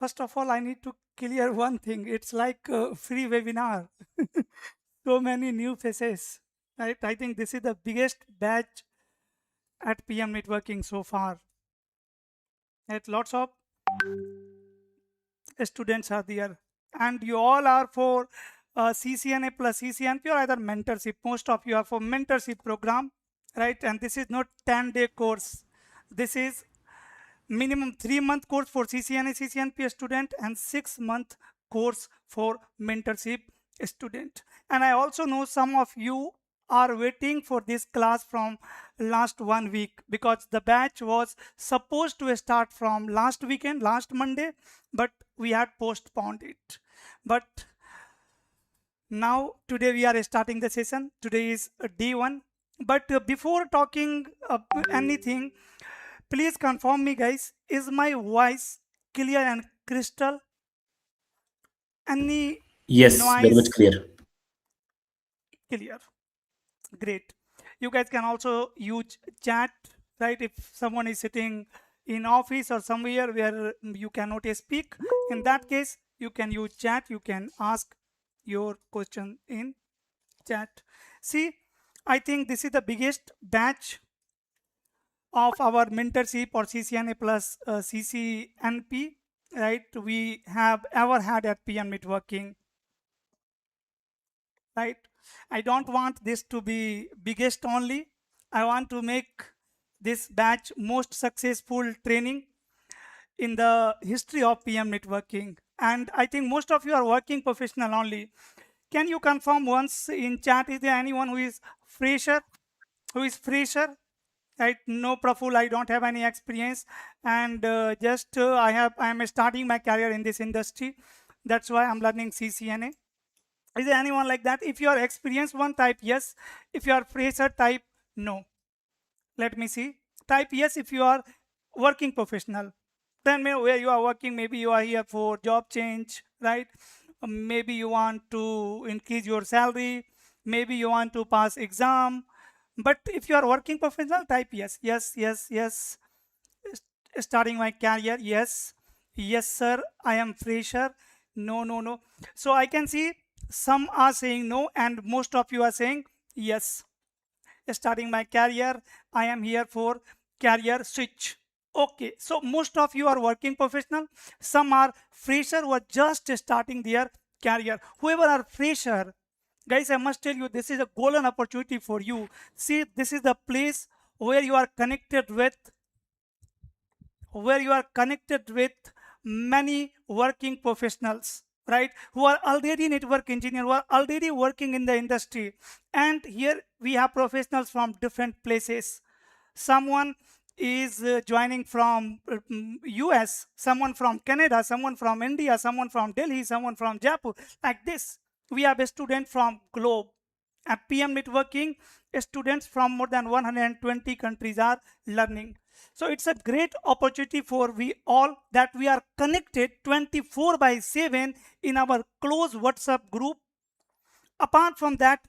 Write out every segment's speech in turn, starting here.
First of all, I need to clear one thing. It's like a free webinar. So many new faces, right? I think this is the biggest batch at PM Networking so far. Right? Lots of students are there, and you all are for CCNA plus CCNP or either mentorship. Most of you are for mentorship program, right? And this is not 10-day course. This is minimum 3-month course for CCNA CCNP student and 6-month course for mentorship student. And I also know some of you are waiting for this class from last 1 week, because the batch was supposed to start from last weekend, last Monday, but we had postponed it. But now today we are starting the session. Today is day 1. But before talking anything, please confirm me, guys. Is my voice clear and crystal? Any Yes, very much noise? clear. Clear. Great. You guys can also use chat, right? If someone is sitting in office or somewhere where you cannot speak, in that case, you can use chat. You can ask your question in chat. See, I think this is the biggest batch of our mentorship or CCNA plus CCNP, right? We have ever had at PM Networking, right? I don't want this to be biggest only. I want to make this batch most successful training in the history of PM Networking. And I think most of you are working professional only. Can you confirm once in chat, is there anyone who is fresher? Who is fresher? Right? No, Praful, I don't have any experience, and just I am starting my career in this industry. That's why I'm learning CCNA. Is there anyone like that? If you are experienced one, type yes. If you are fresher, type no. Let me see. Type yes if you are working professional. Then where you are working, maybe you are here for job change, right? Maybe you want to increase your salary. Maybe you want to pass exam. But if you are working professional, type yes, yes, yes, yes. Starting my career, yes, yes, sir. I am fresher. No, no, no. So I can see some are saying no, and most of you are saying yes. Starting my career, I am here for career switch. Okay, so most of you are working professional. Some are fresher who are just starting their career. Whoever are fresher, guys, I must tell you, this is a golden opportunity for you. See, this is the place where you are connected with many working professionals, right, who are already network engineer, who are already working in the industry. And here we have professionals from different places. Someone is joining from US, someone from Canada, someone from India, someone from Delhi, someone from Jaipur. Like this, we have a student from globe. At PM Networking, students from more than 120 countries are learning. So it's a great opportunity for we all that we are connected 24/7 in our close WhatsApp group. Apart from that,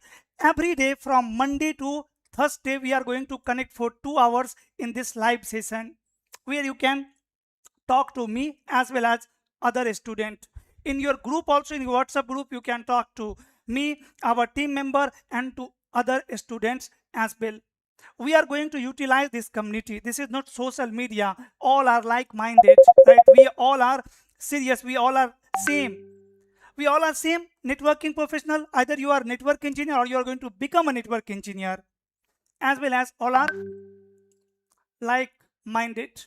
every day from Monday to Thursday, we are going to connect for 2 hours in this live session where you can talk to me as well as other student. In your group also, in your WhatsApp group, you can talk to me, our team member, and to other students as well. We are going to utilize this community. This is not social media. All are like-minded, right? We all are serious. We all are same. We all are same networking professional. Either you are network engineer or you are going to become a network engineer, as well as all are like-minded,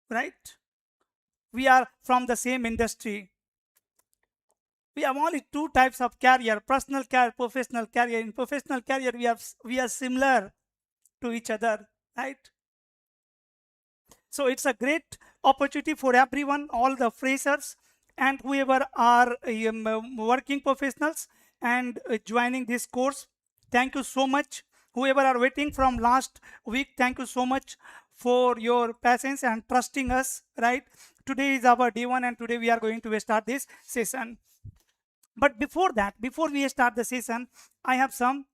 right? We are from the same industry. We have only two types of career: personal career, professional career. In professional career, we are similar to each other, right? So it's a great opportunity for everyone, all the freshers and whoever are working professionals and joining this course. Thank you so much. Whoever are waiting from last week, thank you so much for your patience and trusting us, right? Today is our day 1 and today we are going to start this session. But before that, before we start the session, I have some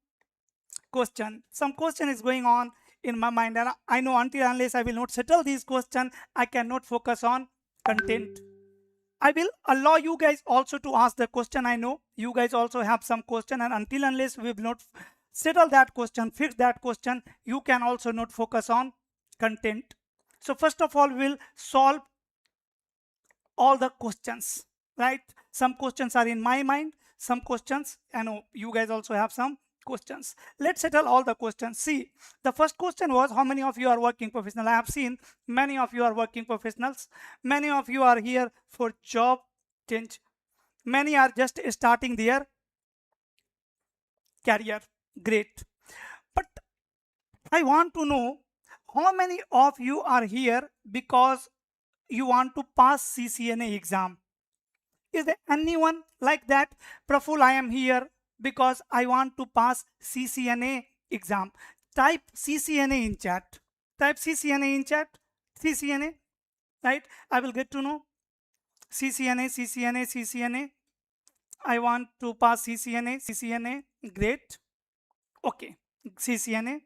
question. Some question is going on in my mind, and I know until unless I will not settle these questions, I cannot focus on content. I will allow you guys also to ask the question. I know you guys also have some question, and until unless we will not settle that question, fix that question, you can also not focus on content. So first of all, we'll solve all the questions, right? Some questions are in my mind, some questions, I know you guys also have some questions. Let's settle all the questions. See, the first question was, how many of you are working professional? I have seen many of you are working professionals. Many of you are here for job change. Many are just starting their career. Great. But I want to know how many of you are here because you want to pass CCNA exam. Is there anyone like that? Praful, I am here because I want to pass CCNA exam. Type CCNA in chat. Type CCNA in chat. CCNA, right? I will get to know. CCNA, CCNA, CCNA. I want to pass CCNA, CCNA. Great. Okay. CCNA,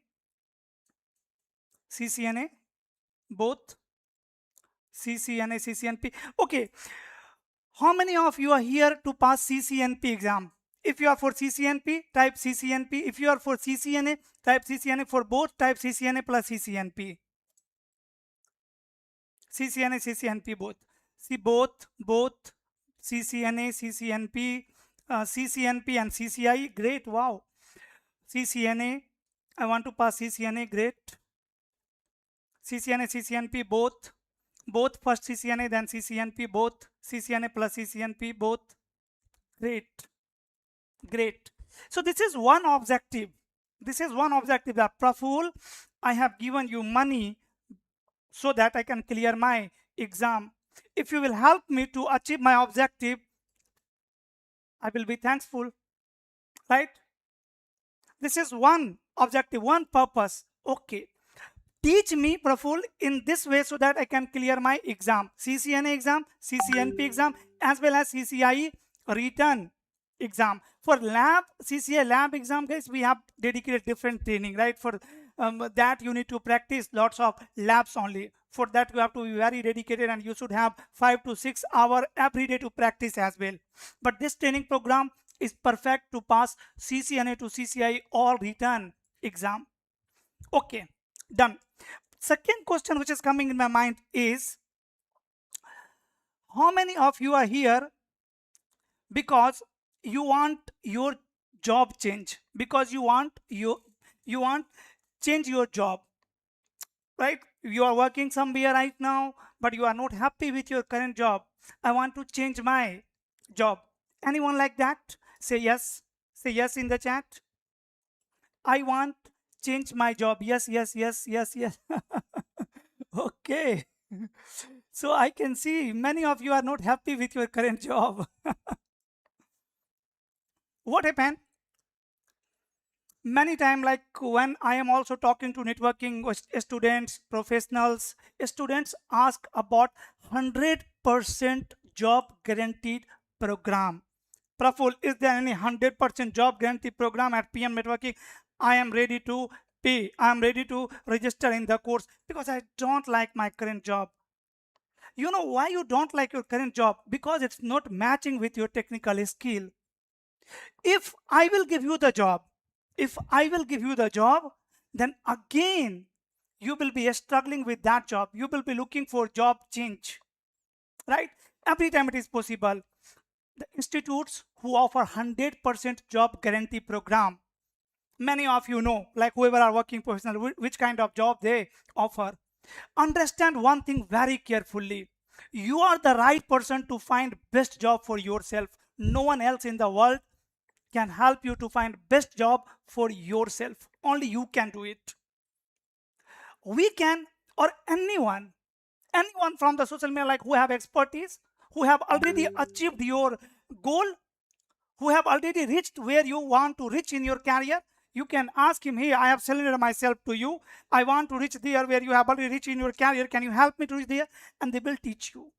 CCNA, both. CCNA, CCNP. Okay. How many of you are here to pass CCNP exam? If you are for CCNP, type CCNP. If you are for CCNA, type CCNA. For both, type CCNA plus CCNP. CCNA, CCNP, both. See, both CCNA, CCNP, CCNP and CCIE. Great, wow. CCNA, I want to pass CCNA. Great. CCNA, CCNP, both. Both first CCNA, then CCNP, both. CCNA plus CCNP, both. Great. Great. So this is one objective. This is one objective that Praful, I have given you money so that I can clear my exam. If you will help me to achieve my objective, I will be thankful, right? This is one objective, one purpose. Okay. Teach me, Praful, in this way so that I can clear my exam. CCNA exam, CCNP exam, as well as CCIE written exam. For lab, CCI lab exam, guys, we have dedicated different training, right? For that, you need to practice lots of labs only. For that, you have to be very dedicated, and you should have 5 to 6 hours every day to practice as well. But this training program is perfect to pass CCNA to CCIE all written exam. Okay, done. Second question which is coming in my mind is, how many of you are here because you want your job change, because you want change your job, right? You are working somewhere right now, but you are not happy with your current job. I want to change my job. Anyone like that? Say yes. Say yes in the chat. I want change my job. Yes, yes, yes, yes, yes. Okay. So I can see many of you are not happy with your current job. What happened? Many times, like when I am also talking to networking students, professionals, students ask about 100% job guaranteed program. Praful, is there any 100% job guarantee program at PM Networking? I am ready to pay. I am ready to register in the course because I don't like my current job. You know why you don't like your current job? Because it's not matching with your technical skill. If I will give you the job, then again, you will be struggling with that job. You will be looking for job change, right? Every time it is possible. The institutes who offer 100% job guarantee program, many of you know, like whoever are working professional, which kind of job they offer. Understand one thing very carefully. You are the right person to find best job for yourself. No one else in the world can help you to find best job for yourself. Only you can do it. We can, or anyone from the social media, like who have expertise, who have already achieved your goal, who have already reached where you want to reach in your career, you can ask him, hey, I have surrendered myself to you. I want to reach there where you have already reached in your career. Can you help me to reach there? And they will teach you.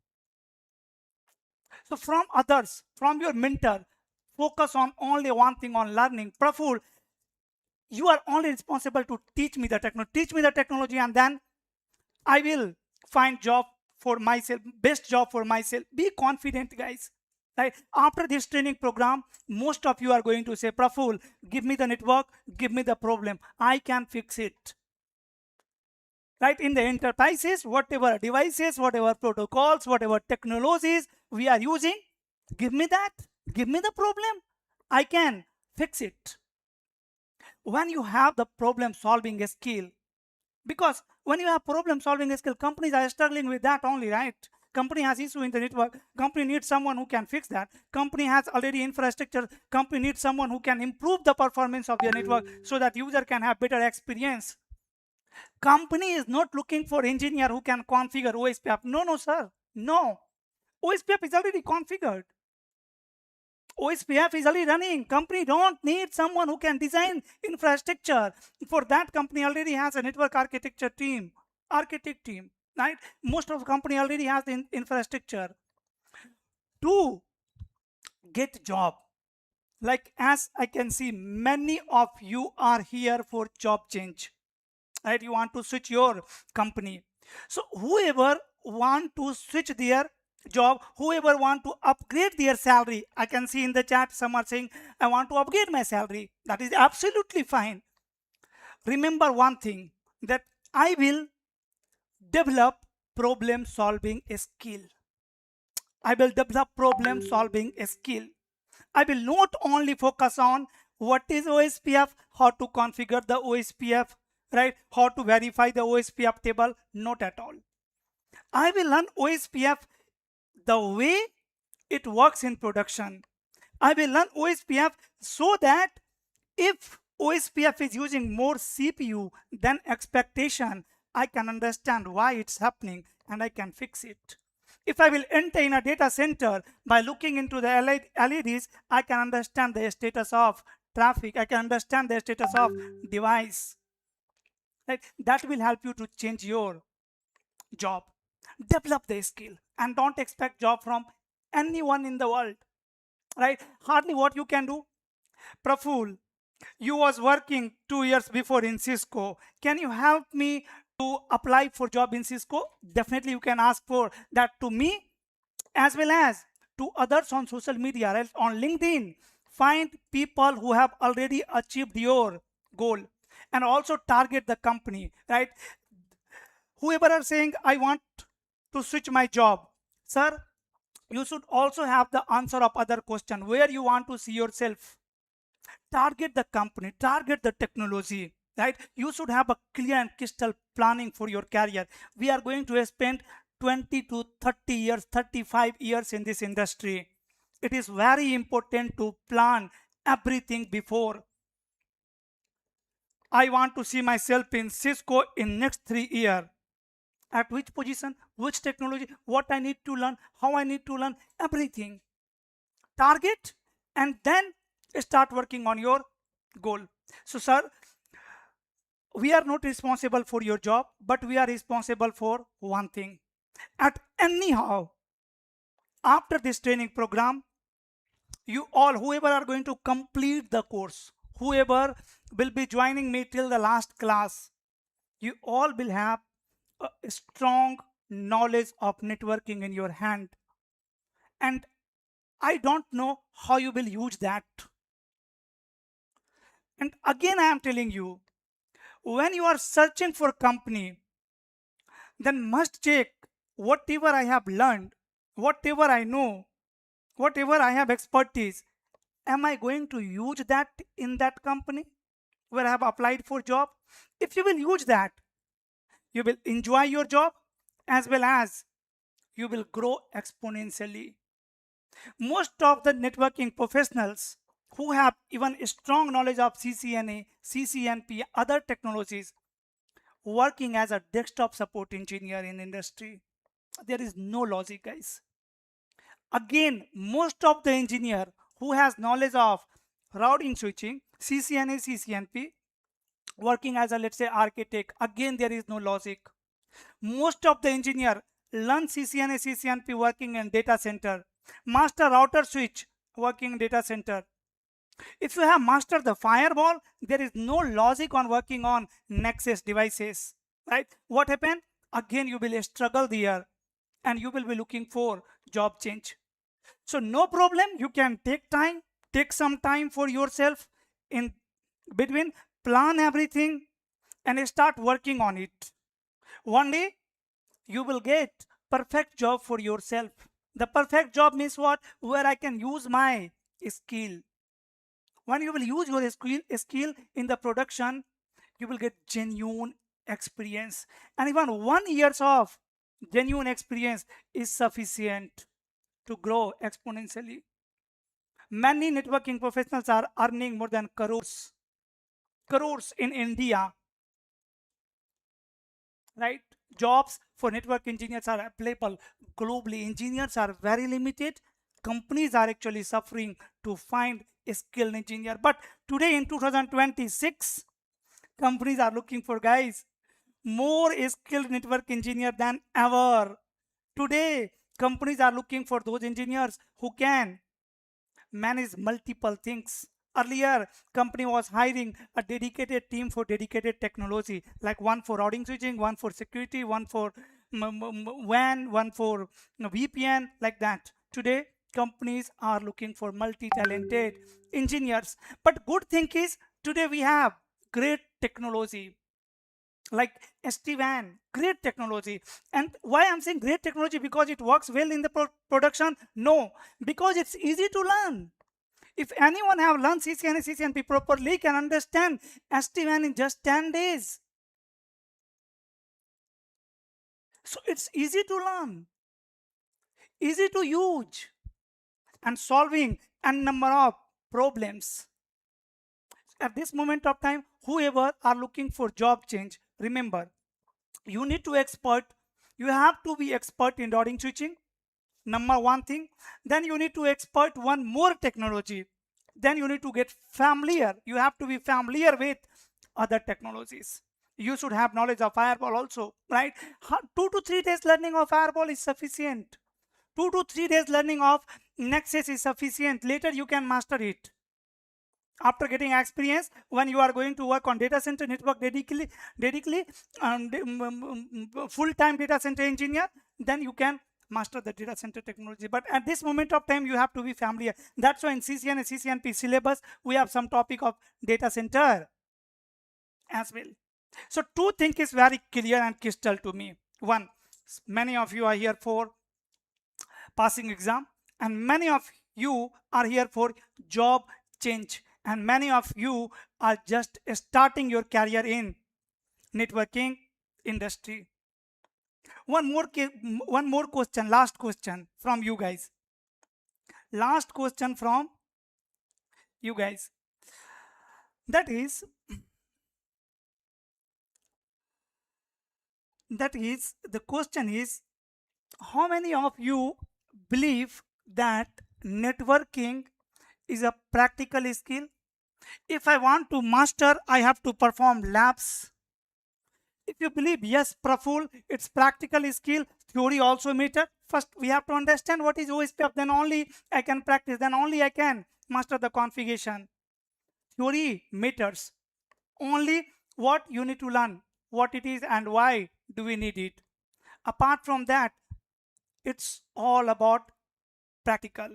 So from others, from your mentor, focus on only one thing, on learning. Praful, you are only responsible to teach me the technology. Teach me the technology, and then I will find job for myself, best job for myself. Be confident, guys. Right? After this training program, most of you are going to say, Praful, give me the network, give me the problem. I can fix it. Right? In the enterprises, whatever devices, whatever protocols, whatever technologies we are using, give me that. Give me the problem. I can fix it. When you have the problem solving skill, because when you have problem solving skill, companies are struggling with that only, right? Company has issue in the network, company needs someone who can fix that. Company has already infrastructure, company needs someone who can improve the performance of their network so that user can have better experience. Company is not looking for engineer who can configure OSPF. No, sir. No. OSPF is already configured. OSPF is already running. Company don't need someone who can design infrastructure. For that, company already has a network architect team, right? Most of the company already has the infrastructure. To get job, like as I can see, many of you are here for job change, right? You want to switch your company. So whoever want to switch their job, whoever want to upgrade their salary, I can see in the chat some are saying, I want to upgrade my salary. That is absolutely fine. Remember one thing, that I will develop problem solving skill. I will develop problem solving skill. I will not only focus on what is OSPF, how to configure the OSPF, right? How to verify the OSPF table, not at all. I will learn OSPF the way it works in production. I will learn OSPF so that if OSPF is using more CPU than expectation, I can understand why it's happening and I can fix it. If I will enter in a data center by looking into the LEDs, I can understand the status of traffic. I can understand the status of device. Right? That will help you to change your job. Develop the skill and don't expect job from anyone in the world. Right? Hardly what you can do. Praful, you was working 2 years before in Cisco. Can you help me to apply for job in Cisco? Definitely you can ask for that to me as well as to others on social media, right? On LinkedIn. Find people who have already achieved your goal and also target the company, right? Whoever are saying, I want to switch my job, sir, you should also have the answer of other question, where you want to see yourself. Target the company, target the technology, right? You should have a clear and crystal planning for your career. We are going to spend 20 to 30 years, 35 years in this industry. It is very important to plan everything before. I want to see myself in Cisco in next 3 years. At which position, which technology, what I need to learn, how I need to learn, everything. Target and then start working on your goal. So, sir, we are not responsible for your job, but we are responsible for one thing. At anyhow, after this training program, you all, whoever are going to complete the course, whoever will be joining me till the last class, you all will have a strong knowledge of networking in your hand. And I don't know how you will use that. And again, I am telling you, when you are searching for a company, then must check whatever I have learned, whatever I know, whatever I have expertise, am I going to use that in that company where I have applied for job? If you will use that, you will enjoy your job as well as you will grow exponentially. Most of the networking professionals who have even a strong knowledge of CCNA, CCNP, other technologies, working as a desktop support engineer in industry, there is no logic, guys. Again, most of the engineer who has knowledge of routing switching, CCNA, CCNP, working as a, let's say, architect, again there is no logic. Most of the engineer learn CCNA, CCNP working in data center, master router switch working in data center. If you have mastered the firewall, there is no logic on working on Nexus devices, right? What happened? Again, you will struggle there. and you will be looking for job change. So no problem, you can take some time for yourself in between, plan everything and start working on it. One day you will get perfect job for yourself. The perfect job means what? Where I can use my skill. When you will use your skill in the production, you will get genuine experience. And even 1 years of genuine experience is sufficient to grow exponentially. Many networking professionals are earning more than crores in India, right? Jobs for network engineers are available globally. Engineers are very limited. Companies are actually suffering to find a skilled engineer. But today in 2026, companies are looking for guys more skilled network engineer than ever. Today, companies are looking for those engineers who can manage multiple things. Earlier, company was hiring a dedicated team for dedicated technology, like one for routing switching, one for security, one for WAN, one for VPN, like that. Today, companies are looking for multi-talented engineers. But good thing is, today we have great technology like SD-WAN, great technology. And why I'm saying great technology? Because it works well in the production? No, because it's easy to learn. If anyone have learned CCNA, CCNP properly, can understand SD-WAN in just 10 days. So it's easy to learn, easy to use, and solving a number of problems. At this moment of time, whoever are looking for job change, remember, you need to you have to be expert in routing switching, number one thing. Then you need to expert one more technology. Then you need to get familiar. You have to be familiar with other technologies. You should have knowledge of firewall also, right? 2 to 3 days learning of firewall is sufficient. 2 to 3 days learning of Nexus is sufficient. Later you can master it. After getting experience, when you are going to work on data center network dedically full-time data center engineer, then you can master the data center technology. But at this moment of time, you have to be familiar. That's why in CCNA, CCNP syllabus, we have some topic of data center as well. So two things is very clear and crystal to me. One, many of you are here for passing exam, and many of you are here for job change, and many of you are just starting your career in networking industry. One more question, last question from you guys. Last question from you guys. That is the question is, how many of you believe that networking is a practical skill? If I want to master, I have to perform labs. If you believe, yes, Praphul, it's practical skill, theory also matter. First, we have to understand what is OSPF, then only I can practice, then only I can master the configuration. Theory matters. Only what you need to learn, what it is and why do we need it. Apart from that, it's all about practical.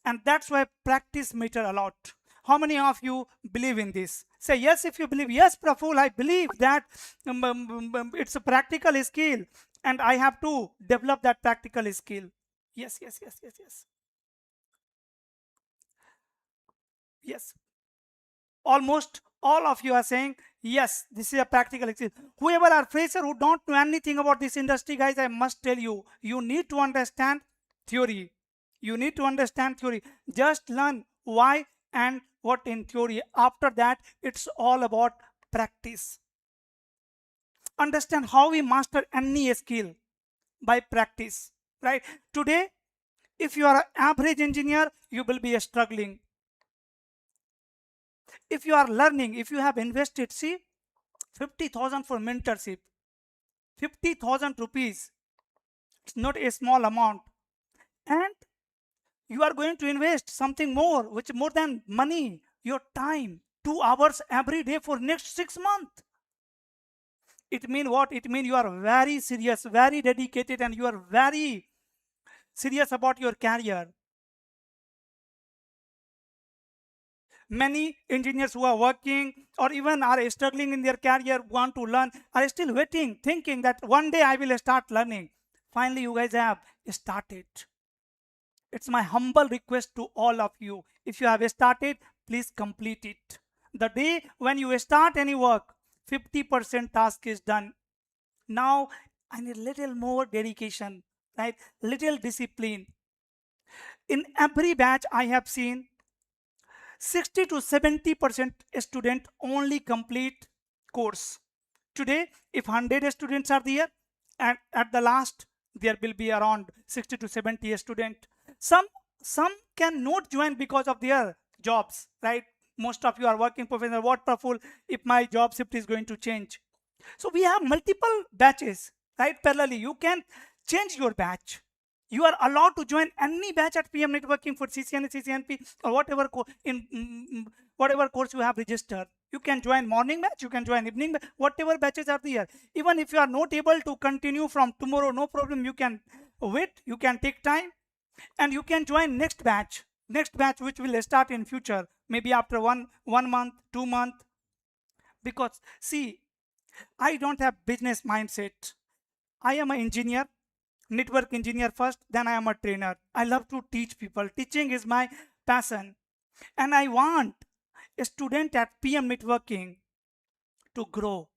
And that's why practice matter a lot. How many of you believe in this? Say yes if you believe. Yes, Praphul, I believe that it's a practical skill and I have to develop that practical skill. Yes, yes, yes, yes, yes. Yes. Almost all of you are saying, yes, this is a practical skill. Whoever are fresher who don't know anything about this industry, guys, I must tell you, you need to understand theory. You need to understand theory. Just learn why and what in theory. After that, it's all about practice. Understand how we master any skill by practice, right? Today, if you are an average engineer, you will be struggling. If you are learning, if you have invested, see, 50,000 for mentorship, 50,000 rupees, it's not a small amount. And you are going to invest something more, which more than money, your time, 2 hours every day for next 6 months. It means what? It means you are very serious, very dedicated, and you are very serious about your career. Many engineers who are working or even are struggling in their career, want to learn, are still waiting, thinking that one day I will start learning. Finally, you guys have started. It's my humble request to all of you. If you have started, please complete it. The day when you start any work, 50% task is done. Now, I need little more dedication, right? Little discipline. In every batch, I have seen 60 to 70% student only complete course. Today, if 100 students are there, and at the last, there will be around 60 to 70 student. Some some cannot join because of their jobs, right? Most of you are working professional. What, Praful, if my job shift is going to change? So we have multiple batches, right? Parallelly, you can change your batch. You are allowed to join any batch at PM Networking for CCNA, CCNP, or whatever whatever course you have registered. You can join morning batch, you can join evening batch, whatever batches are there. Even if you are not able to continue from tomorrow, no problem. You can wait, you can take time, and you can join next batch. Next batch which will start in future, maybe after one month, 2 month. Because see, I don't have business mindset. I am an engineer, network engineer first, then I am a trainer. I love to teach people. Teaching is my passion. And I want a student at PM Networking to grow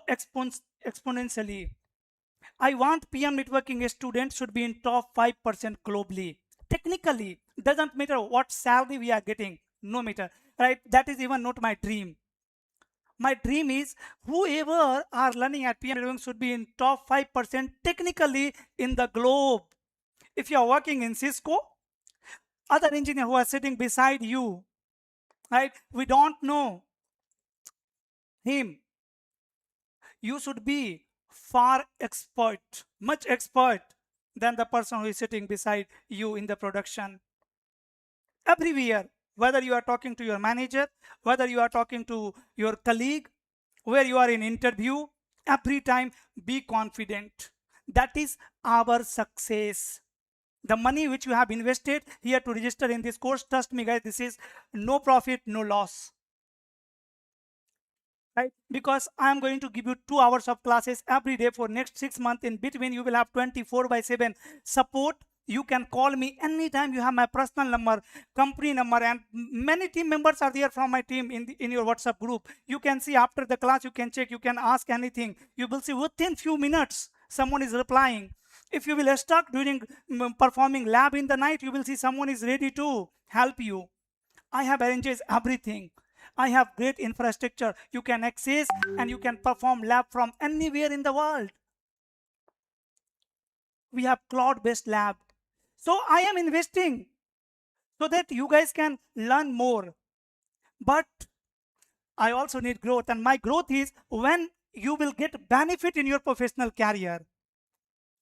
exponentially. I want PM Networking students should be in top 5% globally. Technically, doesn't matter what salary we are getting, no matter, right? That is even not my dream. My dream is whoever are learning at PM Networking should be in top 5% technically in the globe. If you are working in Cisco, other engineer who are sitting beside you, right? We don't know him. You should be far expert, much expert than the person who is sitting beside you in the production. Everywhere, whether you are talking to your manager, whether you are talking to your colleague, where you are in interview, every time be confident. That is our success. The money which you have invested here to register in this course, trust me guys, this is no profit, no loss. Right? Because I am going to give you 2 hours of classes every day for next 6 months. In between, you will have 24/7 support. You can call me anytime. You have my personal number, company number, and many team members are there from my team in your WhatsApp group. You can see after the class, you can check, you can ask anything. You will see within few minutes, someone is replying. If you will stuck during performing lab in the night, you will see someone is ready to help you. I have arranged everything. I have great infrastructure. You can access and you can perform lab from anywhere in the world. We have cloud-based lab. So I am investing so that you guys can learn more. But I also need growth, and my growth is when you will get benefit in your professional career.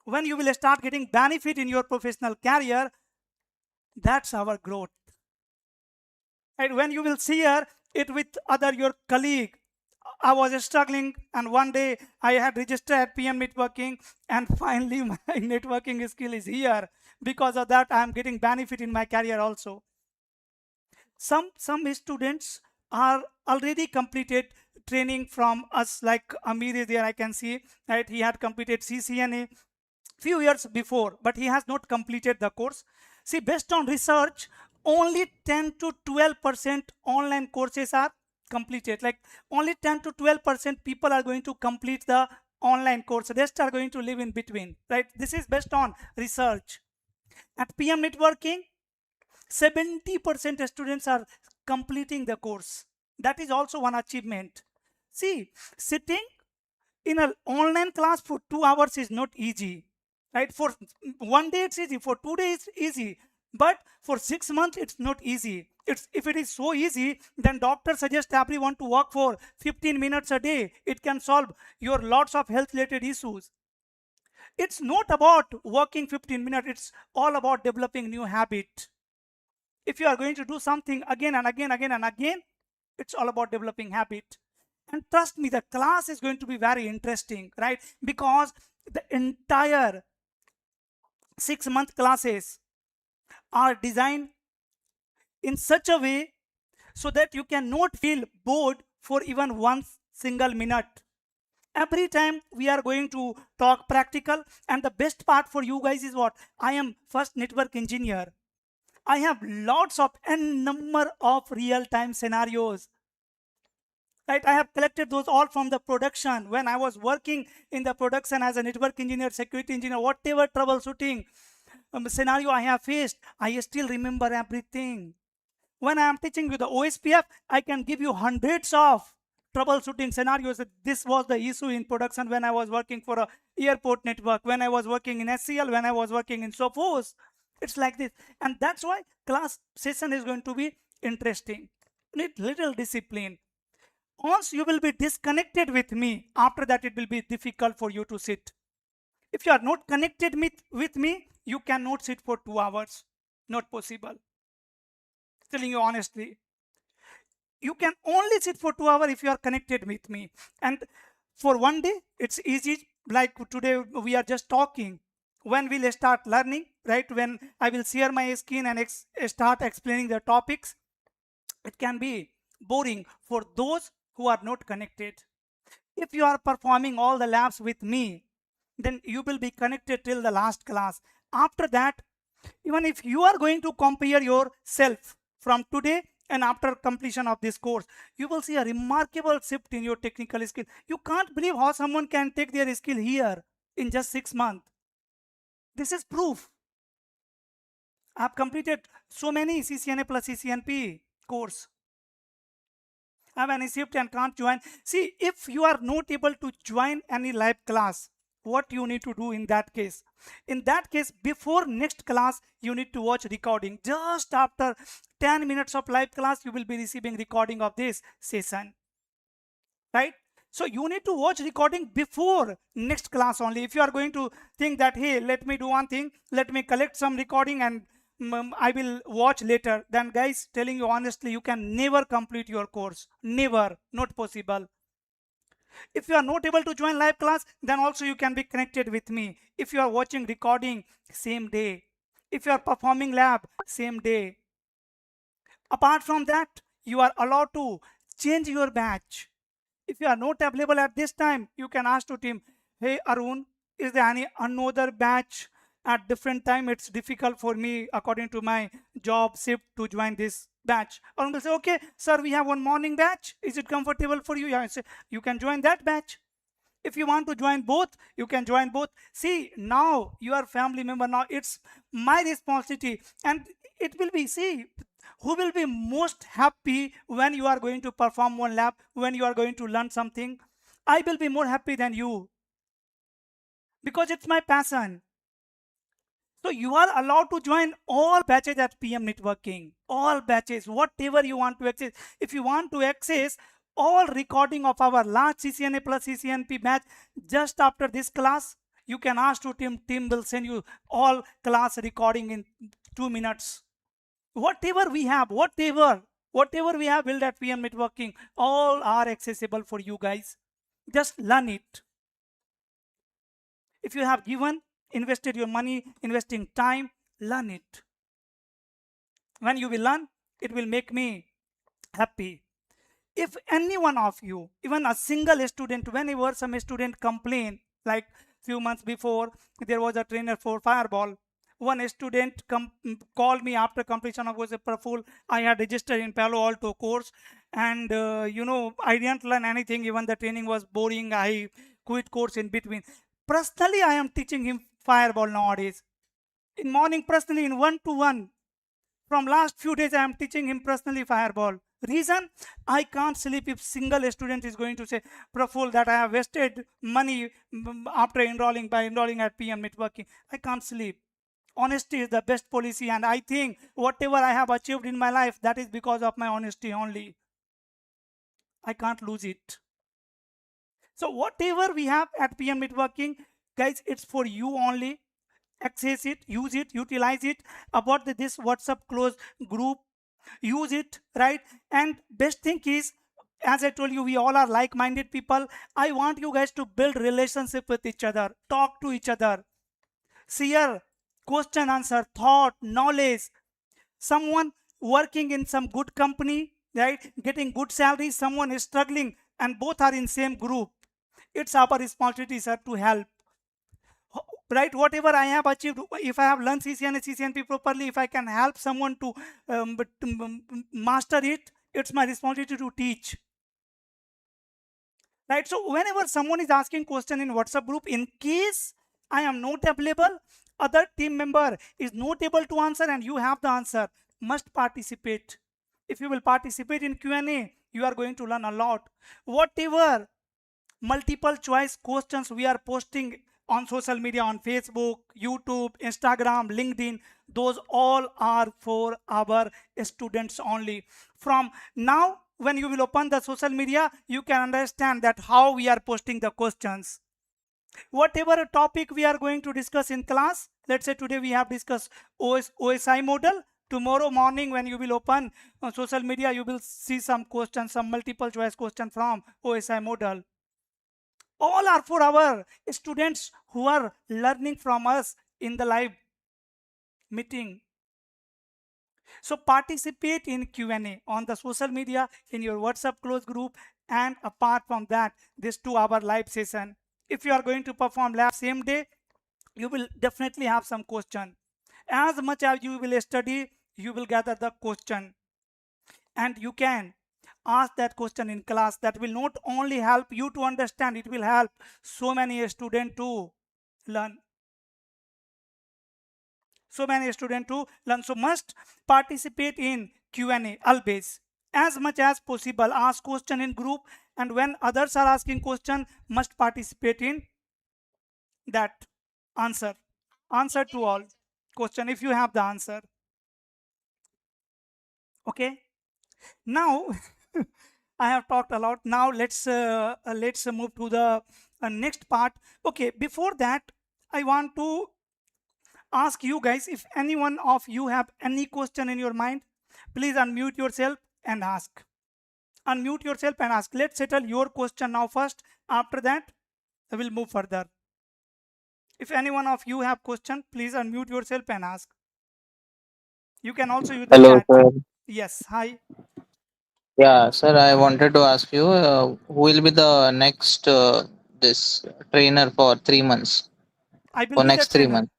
When you will start getting benefit in your professional career, that's our growth. And when you will share it with other your colleague, I was struggling, and one day I had registered at PM Networking, and finally my networking skill is here. Because of that, I am getting benefit in my career also. Some students are already completed training from us, like Amir is there, I can see, right? He had completed CCNA few years before, but he has not completed the course. See, based on research, only 10 to 12% online courses are completed. Like only 10 to 12% people are going to complete the online course. Rest are going to live in between, right? This is based on research. At PM Networking, 70% students are completing the course. That is also one achievement. See, sitting in an online class for 2 hours is not easy, right? For one day it's easy, for 2 days it's easy, but for 6 months it's not easy. If it is so easy, then doctor suggests everyone to work for 15 minutes a day. It can solve your lots of health related issues. It's not about working 15 minutes, it's all about developing new habit. If you are going to do something again and again, it's all about developing habit. And trust me, the class is going to be very interesting, right? Because the entire 6-month classes are designed in such a way so that you cannot feel bored for even one single minute. Every time we are going to talk practical, and the best part for you guys is what? I am first network engineer. I have lots of n number of real time scenarios, right? I have collected those all from the production when I was working in the production as a network engineer, security engineer, whatever troubleshooting scenario I have faced, I still remember everything. When I am teaching you the OSPF, I can give you hundreds of troubleshooting scenarios. This was the issue in production when I was working for a airport network, when I was working in SCL, when I was working in Sophos. It's like this. And that's why class session is going to be interesting. Need little discipline. Once you will be disconnected with me, after that it will be difficult for you to sit. If you are not connected with me, you cannot sit for 2 hours. Not possible. Telling you honestly. You can only sit for 2 hours if you are connected with me. And for one day, it's easy. Like today, we are just talking. When we'll start learning, right? When I will share my screen and start explaining the topics, it can be boring for those who are not connected. If you are performing all the labs with me, then you will be connected till the last class. After that, even if you are going to compare yourself from today and after completion of this course, you will see a remarkable shift in your technical skill. You can't believe how someone can take their skill here in just 6 months. This is proof. I've completed so many CCNA plus CCNP course. I have any shift and can't join. See, if you are not able to join any live class, what you need to do in that case? In that case, before next class, you need to watch recording. Just after 10 minutes of live class, you will be receiving recording of this session, right? So you need to watch recording before next class only. If you are going to think that, hey, let me do one thing, let me collect some recording and I will watch later, then guys, telling you honestly, you can never complete your course. Never. Not possible. If you are not able to join live class, then also you can be connected with me. If you are watching recording, same day. If you are performing lab, same day. Apart from that, you are allowed to change your batch. If you are not available at this time, you can ask to team, hey Arun, is there any another batch at different time? It's difficult for me according to my job shift to join this batch. Arun will say, okay, sir, we have one morning batch. Is it comfortable for you? Yeah, I say, you can join that batch. If you want to join both, you can join both. See, now you are family member. Now it's my responsibility. And it will be, see, who will be most happy when you are going to perform one lab, when you are going to learn something? I will be more happy than you because it's my passion. So you are allowed to join all batches at PM Networking. All batches, whatever you want to access. If you want to access all recording of our last CCNA plus CCNP batch just after this class, you can ask to Tim. Tim will send you all class recording in 2 minutes. Whatever we have, whatever we have built at PM Networking, all are accessible for you guys. Just learn it. If you have invested your money, investing time, learn it. When you will learn, it will make me happy. If any one of you, even a single student, whenever some student complain, like few months before, there was a trainer for Firewall. One student called me after completion of course, Praphul, I had registered in Palo Alto course, and I didn't learn anything. Even the training was boring. I quit course in between. Personally, I am teaching him Firewall nowadays. In morning, personally, in 1-to-1. From last few days, I am teaching him personally Firewall. Reason, I can't sleep if single student is going to say, Praful, that I have wasted money after enrolling at PM Networking. I can't sleep. Honesty is the best policy, and I think whatever I have achieved in my life, that is because of my honesty only. I can't lose it. So whatever we have at PM Networking, guys, it's for you only. Access it, use it, utilize it. About this WhatsApp close group, use it, right? And best thing is, As I told you, we all are like-minded people. I want you guys to build relationship with each other, talk to each other, share question, answer, thought, knowledge. Someone working in some good company, right, getting good salary, someone is struggling, and both are in same group. It's our responsibility, sir, to help. Right, whatever I have achieved, if I have learned CCNA, CCNP properly, if I can help someone to master it, it's my responsibility to teach. Right, so whenever someone is asking question in WhatsApp group, in case I am not available, other team member is not able to answer, and you have the answer, must participate. If you will participate in Q&A, you are going to learn a lot. Whatever multiple choice questions we are posting on social media, on Facebook, YouTube, Instagram, LinkedIn, those all are for our students only. From now, when you will open the social media, you can understand that how we are posting the questions. Whatever topic we are going to discuss in class, let's say today we have discussed OSI model. Tomorrow morning when you will open social media, you will see some questions, some multiple choice question from OSI model. All are for our students who are learning from us in the live meeting. So participate in Q&A on the social media, in your WhatsApp close group, and apart from that, this 2-hour live session. If you are going to perform lab same day, you will definitely have some question. As much as you will study, you will gather the question, and you can ask that question in class. That will not only help you to understand, it will help so many students to learn. So must participate in Q&A always. As much as possible, ask question in group, and when others are asking question, must participate in that. Answer to all question if you have the answer. Okay, now I have talked a lot. Now let's move to the next part. Okay, before that, I want to ask you guys, if any one of you have any question in your mind, please unmute yourself and ask. Unmute yourself and ask. Let's settle your question now first. After that, I will move further. If any one of you have question, please unmute yourself and ask. You can also use the Hello, chat. sir. Yes, hi. Yeah, sir, I wanted to ask you who will be the next this trainer for 3 months? I will For be the next three trainer. months.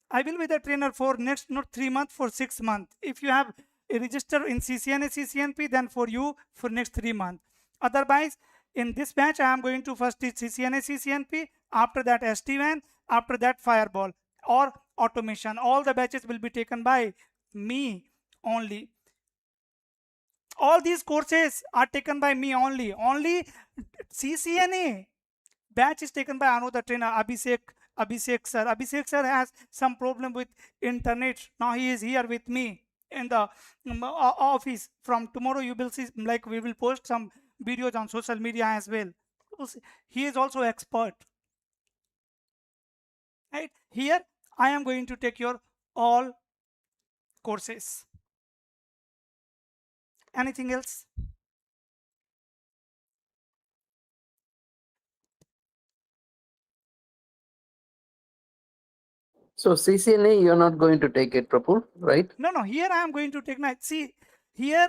I will be the trainer for next not 3 months, for 6 months. If you have a register in CCNA, CCNP, then for you for next 3 months. Otherwise, in this batch, I am going to first teach CCNA, CCNP, after that SD-WAN, after that Firewall or automation. All the batches will be taken by me only. All these courses are taken by me only. Only CCNA batch is taken by another trainer, Abhishek sir. Abhishek sir has some problem with internet. Now he is here with me in the office. From tomorrow you will see, like, we will post some videos on social media as well. He is also expert. Right here, I am going to take your all courses. Anything else? So CCNA, you're not going to take it, Prabhu, right? No. Here I am going to take. See, here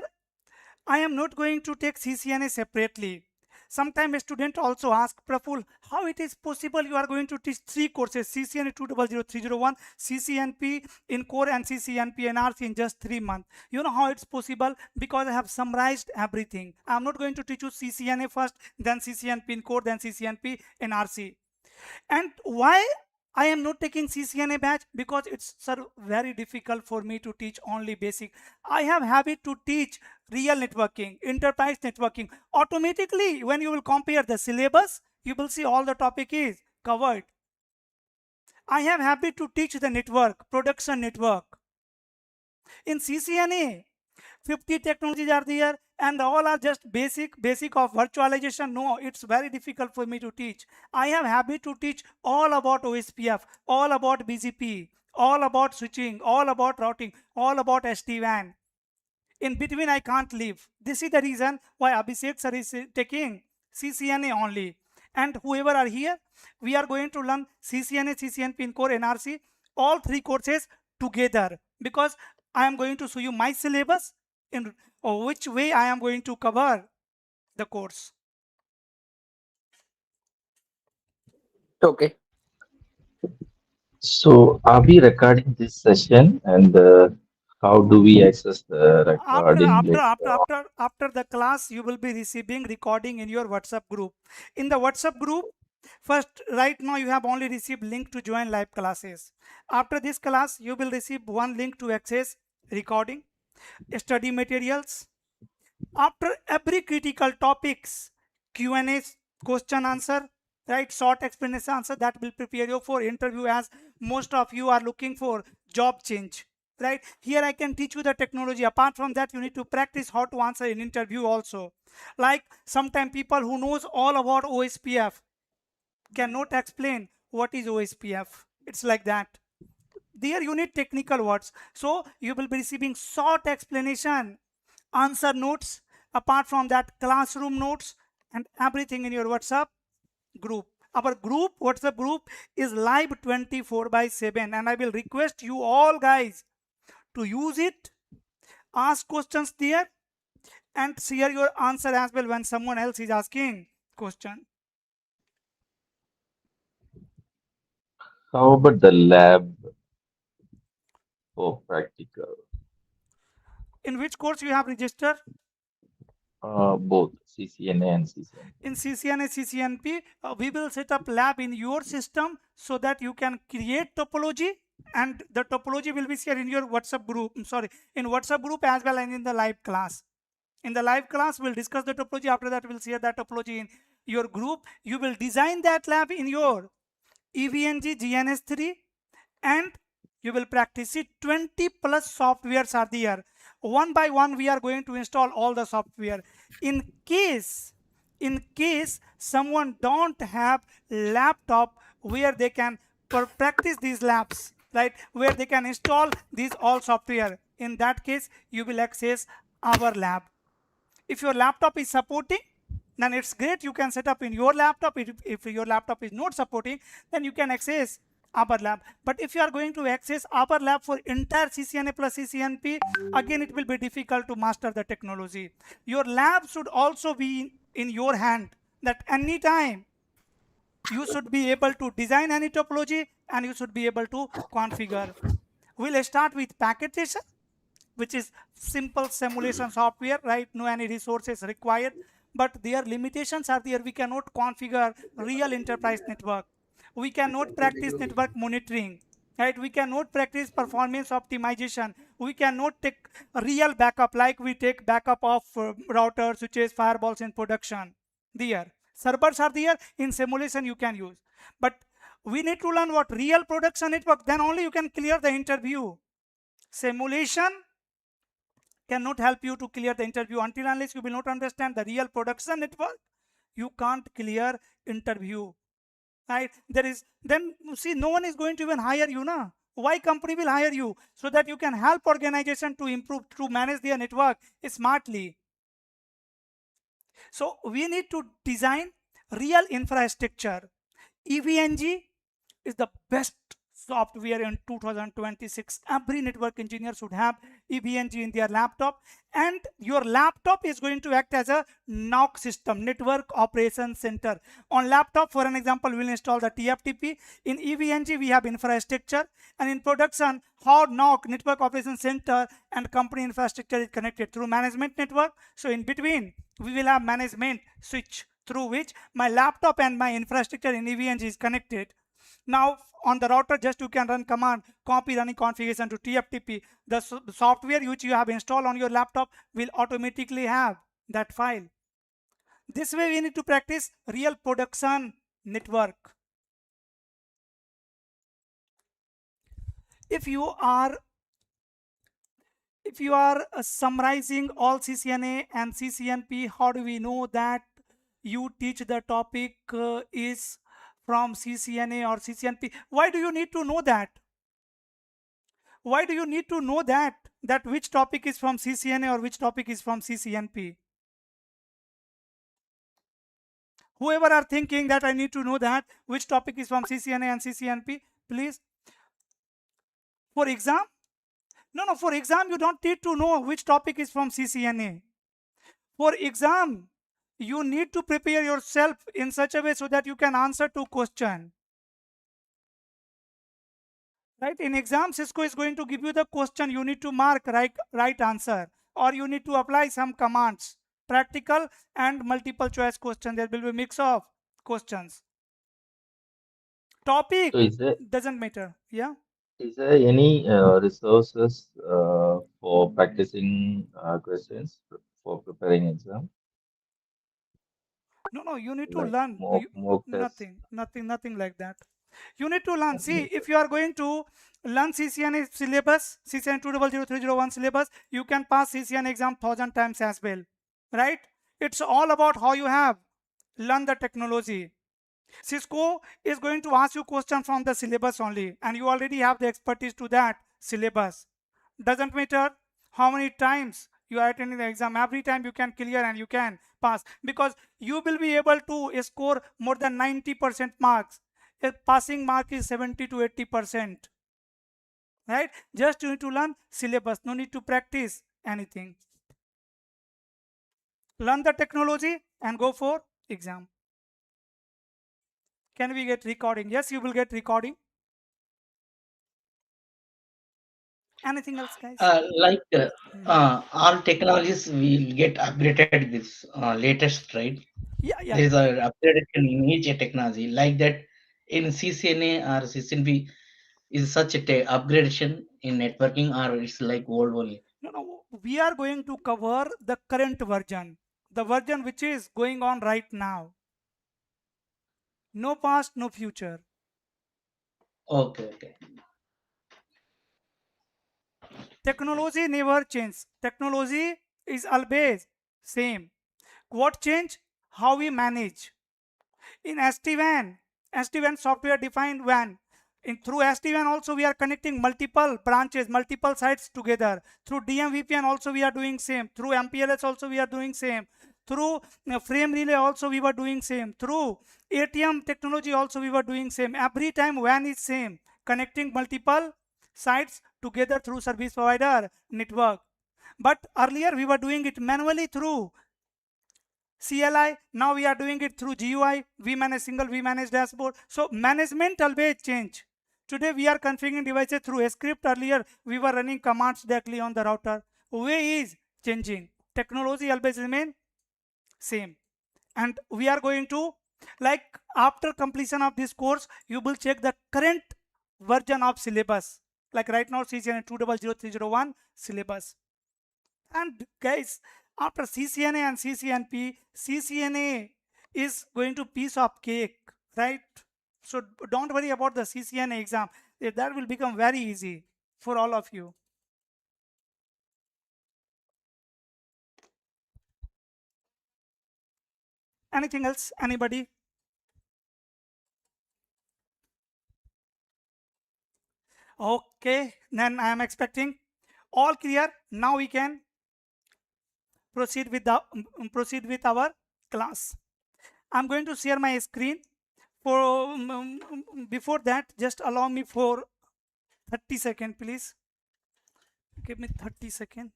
I am not going to take CCNA separately. Sometimes a student also ask, Praful, how it is possible you are going to teach 3 courses, CCNA 200301, CCNP in core, and CCNP NRC in just 3 months. You know how it's possible? Because I have summarized everything. I'm not going to teach you CCNA first, then CCNP in core, then CCNP NRC. And why I am not taking CCNA batch? Because it's, sir, very difficult for me to teach only basic. I have habit to teach real networking, enterprise networking. Automatically, when you will compare the syllabus, you will see all the topic is covered. I have habit to teach the network, production network. In CCNA, 50 technologies are there, and all are just basic of virtualization. No, it's very difficult for me to teach. I have habit to teach all about OSPF, all about BGP, all about switching, all about routing, all about SD-WAN. In between, I can't leave. This is the reason why Abhishek sir is taking CCNA only. And whoever are here, we are going to learn CCNA, CCNP in core NRC, all three courses together, because I am going to show you my syllabus in which way I am going to cover the course. Okay. So, are we recording this session and how do we access the after recording after later after on? after after the class, you will be receiving recording in your WhatsApp group. In the WhatsApp group, first, right now you have only received link to join live classes. After this class, you will receive one link to access recording, study materials. After every critical topics, Q&A, question answer, right, short explanation answer, that will prepare you for interview, as most of you are looking for job change, right? Here I can teach you the technology. Apart from that, you need to practice how to answer in interview also. Like sometimes people who knows all about OSPF cannot explain what is OSPF. It's like that. There you need technical words. So you will be receiving short explanation, answer notes, apart from that classroom notes, and everything in your WhatsApp group. Our group, WhatsApp group, is live 24/7, and I will request you all guys to use it, ask questions there, and share your answer as well when someone else is asking question. How about the lab for practical? In which course you have registered? Both CCNA and CCNP. In CCNA, CCNP, we will set up lab in your system so that you can create topology, and the topology will be shared in your WhatsApp group. Sorry, in WhatsApp group as well, and in the live class. In the live class, we'll discuss the topology. After that, we'll share that topology in your group. You will design that lab in your EVNG GNS3, and you will practice it. 20 plus softwares are there. One by one, we are going to install all the software. In case someone don't have laptop where they can practice these labs, right, where they can install these all software, in that case you will access our lab. If your laptop is supporting, then it's great, you can set up in your laptop. If your laptop is not supporting, then you can access our lab. But if you are going to access our lab for entire CCNA plus CCNP, again it will be difficult to master the technology. Your lab should also be in your hand, that anytime you should be able to design any topology, and you should be able to configure. We'll start with packet tracer, which is simple simulation software, right? No any resources required, but their limitations are there. We cannot configure real enterprise network. We cannot practice network monitoring, right? We cannot practice performance optimization. We cannot take real backup like we take backup of routers, switches, firewalls in production. There, servers are there. In simulation you can use, but we need to learn what real production network, then only you can clear the interview. Simulation cannot help you to clear the interview. Until unless you will not understand the real production network, you can't clear interview, right? There is, then see, no one is going to even hire you now. Why company will hire you? So that you can help organization to improve, to manage their network smartly. So we need to design real infrastructure. EVNG is the best software in 2026. Every network engineer should have EVNG in their laptop, and your laptop is going to act as a NOC system, Network Operation Center. On laptop, for an example, we'll install the TFTP. In EVNG, we have infrastructure, and in production, how NOC, Network Operation Center, and company infrastructure is connected through management network. So in between, we will have management switch through which my laptop and my infrastructure in EVNG is connected. Now on the router, just you can run command copy running configuration to TFTP. The software which you have installed on your laptop will automatically have that file. This way we need to practice real production network. If you are summarizing all CCNA and CCNP, how do we know that you teach the topic is from CCNA or CCNP? Why do you need to know that? Why do you need to know that? that which topic is from CCNA or which topic is from CCNP. Whoever are thinking that I need to know that which topic is from CCNA and CCNP, please. For exam, no, for exam you don't need to know which topic is from CCNA. For exam, you need to prepare yourself in such a way so that you can answer to question. Right? In exam, Cisco is going to give you the question. You need to mark right answer, or you need to apply some commands. Practical and multiple choice question. There will be a mix of questions. Topic So doesn't matter. Yeah. is there any resources for practicing questions for preparing exam, No, you need to like learn. mock tests? Nothing like that. You need to learn. Nothing See, like that. if you are going to learn CCNA syllabus, CCNA 200301 syllabus, you can pass CCNA exam 1000 times as well. Right? It's all about how you have learned the technology. Cisco is going to ask you question from the syllabus only, and you already have the expertise to that syllabus. Doesn't matter how many times you are attending the exam, every time you can clear and you can pass, because you will be able to score more than 90% marks. A passing mark is 70 to 80%. Right? Just you need to learn syllabus, no need to practice anything. Learn the technology and go for exam. Can we get recording? Yes, you will get recording. Anything else, guys? Like Hmm. all technologies will get upgraded with latest, right? Yeah. There is a upgradation in each technology. Like that in CCNA or CCNP is such a upgradation in networking, or it's like old only. No. We are going to cover the current version, the version which is going on right now. No past, no future. Okay, okay. Technology never changes. Technology is always same. What change? How we manage. In SD-WAN software defined WAN. Through SD-WAN also we are connecting multiple branches, multiple sites together. Through DMVPN also we are doing same. Through MPLS also we are doing same. Through frame relay also we were doing same. Through ATM technology also we were doing same. Every time WAN is same, connecting multiple sites together through service provider network. But earlier we were doing it manually through CLI. Now we are doing it through GUI. We manage single vManage dashboard. So management always change. Today we are configuring devices through a script. Earlier we were running commands directly on the router. Way is changing. Technology always remain same. And we are going to, like, after completion of this course, you will check the current version of syllabus. Like right now CCNA 200301 syllabus. And guys, after CCNA and CCNP, CCNA is going to piece of cake, right? So don't worry about the CCNA exam. That will become very easy for all of you. Anything else? Anybody? Okay, then I am expecting all clear. Now we can proceed with our class. I'm going to share my screen. For before that, just allow me for 30 seconds, please. Give me 30 seconds.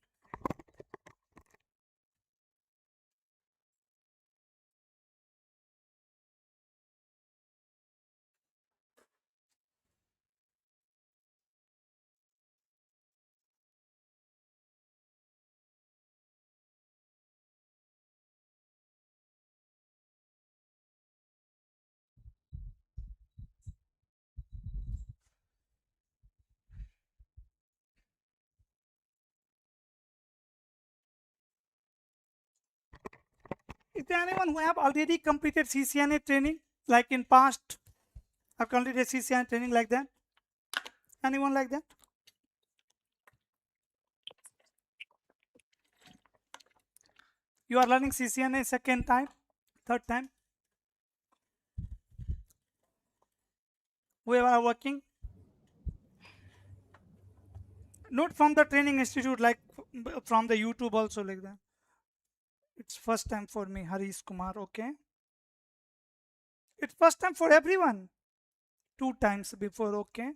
Is there anyone who have already completed CCNA training, like in past, have completed CCNA training like that? Anyone like that? You are learning CCNA second time, third time? Whoever are working? Not from the training institute, like from the YouTube also, like that. It's first time for me, Harish Kumar. Okay, it's first time for everyone. 2 times before. Okay.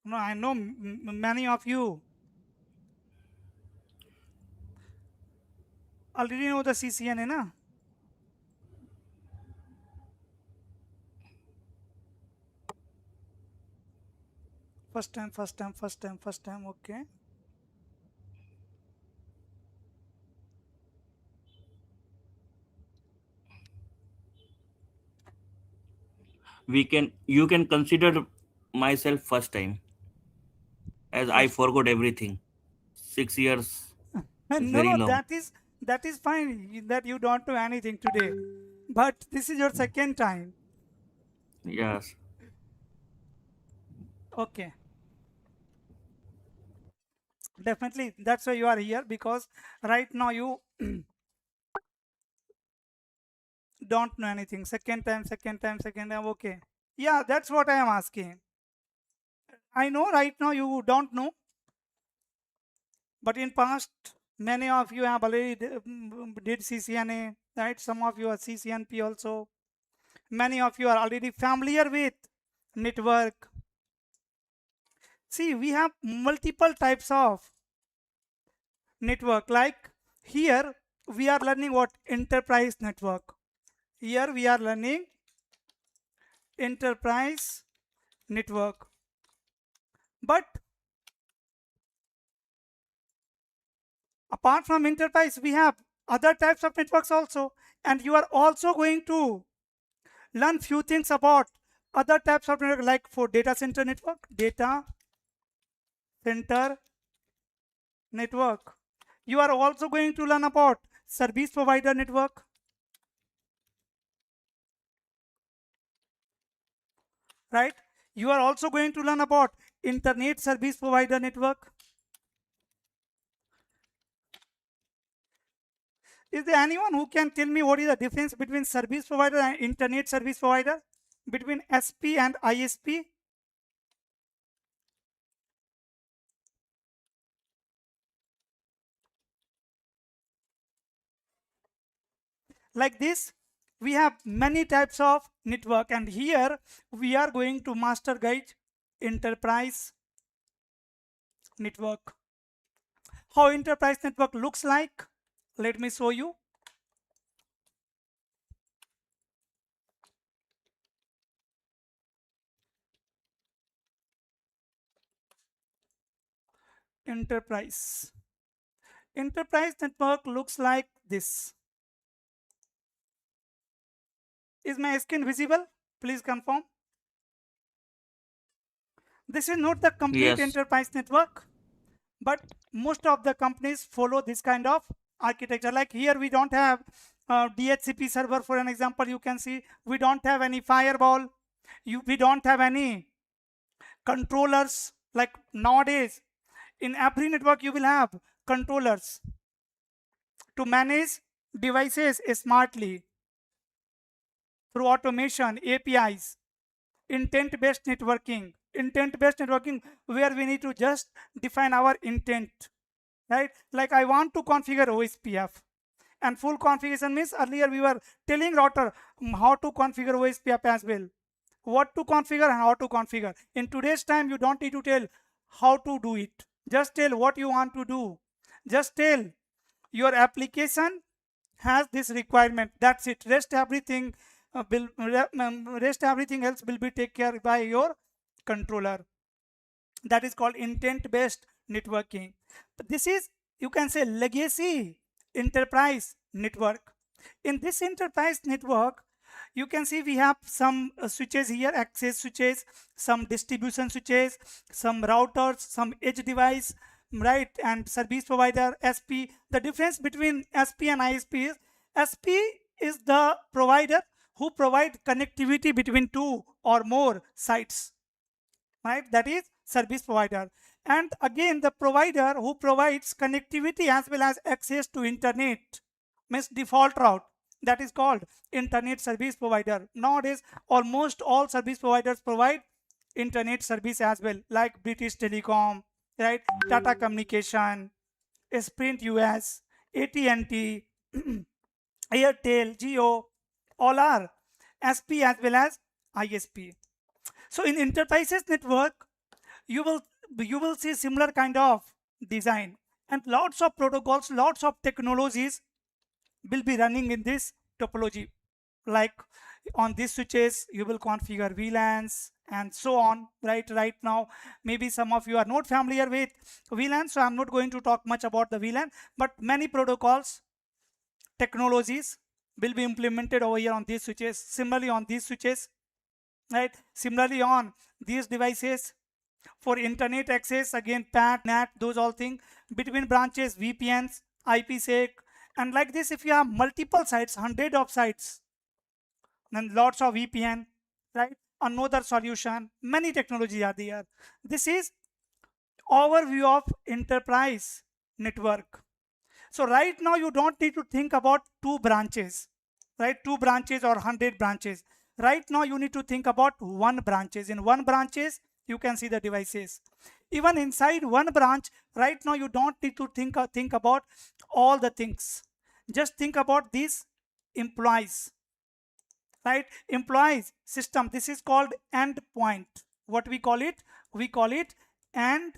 No, I know many of you already know the CCNA, na? First time, first time, first time, first time. Okay. You can consider myself first time, as I First. forgot everything. 6 years is No, very no, long. that is fine that you don't do anything today. But this is your second time. Yes. Okay. Definitely. That's why you are here, because right now you don't know anything. Second time, second time, second time. Okay. Yeah, that's what I am asking. I know right now you don't know, but in past, many of you have already did CCNA, right? Some of you are CCNP also. Many of you are already familiar with network. See, we have multiple types of network. Like here, we are learning what enterprise network. Here we are learning enterprise network. But apart from enterprise, we have other types of networks also. And you are also going to learn few things about other types of network, like for data center network, data center network. You are also going to learn about service provider network, right? You are also going to learn about internet service provider network. Is there anyone who can tell me what is the difference between service provider and internet service provider, between SP and ISP? Like this, we have many types of network, and here we are going to master guide enterprise network. How enterprise network looks like, let me show you. Enterprise network looks like this. Is my screen visible? Please confirm. This is not the complete Yes. enterprise network, but most of the companies follow this kind of architecture. Like here, we don't have DHCP server, for an example. You can see we don't have any firewall. We don't have any controllers. Like nowadays, in every network, you will have controllers to manage devices smartly through automation, APIs, intent-based networking. Intent-based networking, where we need to just define our intent, right? Like I want to configure OSPF, and full configuration means earlier we were telling router how to configure OSPF as well, what to configure and how to configure. In today's time, you don't need to tell how to do it. Just tell what you want to do. Just tell your application has this requirement. That's it. Rest everything rest everything else will be taken care by your controller. That is called intent-based networking. But this is, you can say, legacy enterprise network. In this enterprise network, you can see we have some switches here, access switches, some distribution switches, some routers, some edge device, right? And service provider, SP. The difference between SP and ISP is SP is the provider who provide connectivity between two or more sites, right? That is service provider. And again, the provider who provides connectivity as well as access to internet, means default route, that is called internet service provider. Nowadays, almost all service providers provide internet service as well, like British Telecom, right? Tata Communication, Sprint US, AT&T, Airtel, Geo, all are SP as well as ISP. So in enterprises network, you will see similar kind of design, and lots of protocols, lots of technologies will be running in this topology. Like on these switches, you will configure VLANs and so on. Right now, maybe some of you are not familiar with VLAN, so I'm not going to talk much about the VLAN, but many protocols, technologies will be implemented over here on these switches. Similarly on these switches, right? Similarly on these devices, for internet access, again PAT, NAT, those all things. Between branches, VPNs, IPsec, and like this, if you have multiple sites, hundred of sites, then lots of VPN, right? Another solution, many technology are there. This is overview of enterprise network. So right now you don't need to think about two branches, right? Two branches or 100 branches. Right now you need to think about one branches. In one branches, you can see the devices. Even inside one branch, right now you don't need to think about all the things. Just think about these employees, right? Employees system. This is called endpoint. What we call it? We call it endpoint.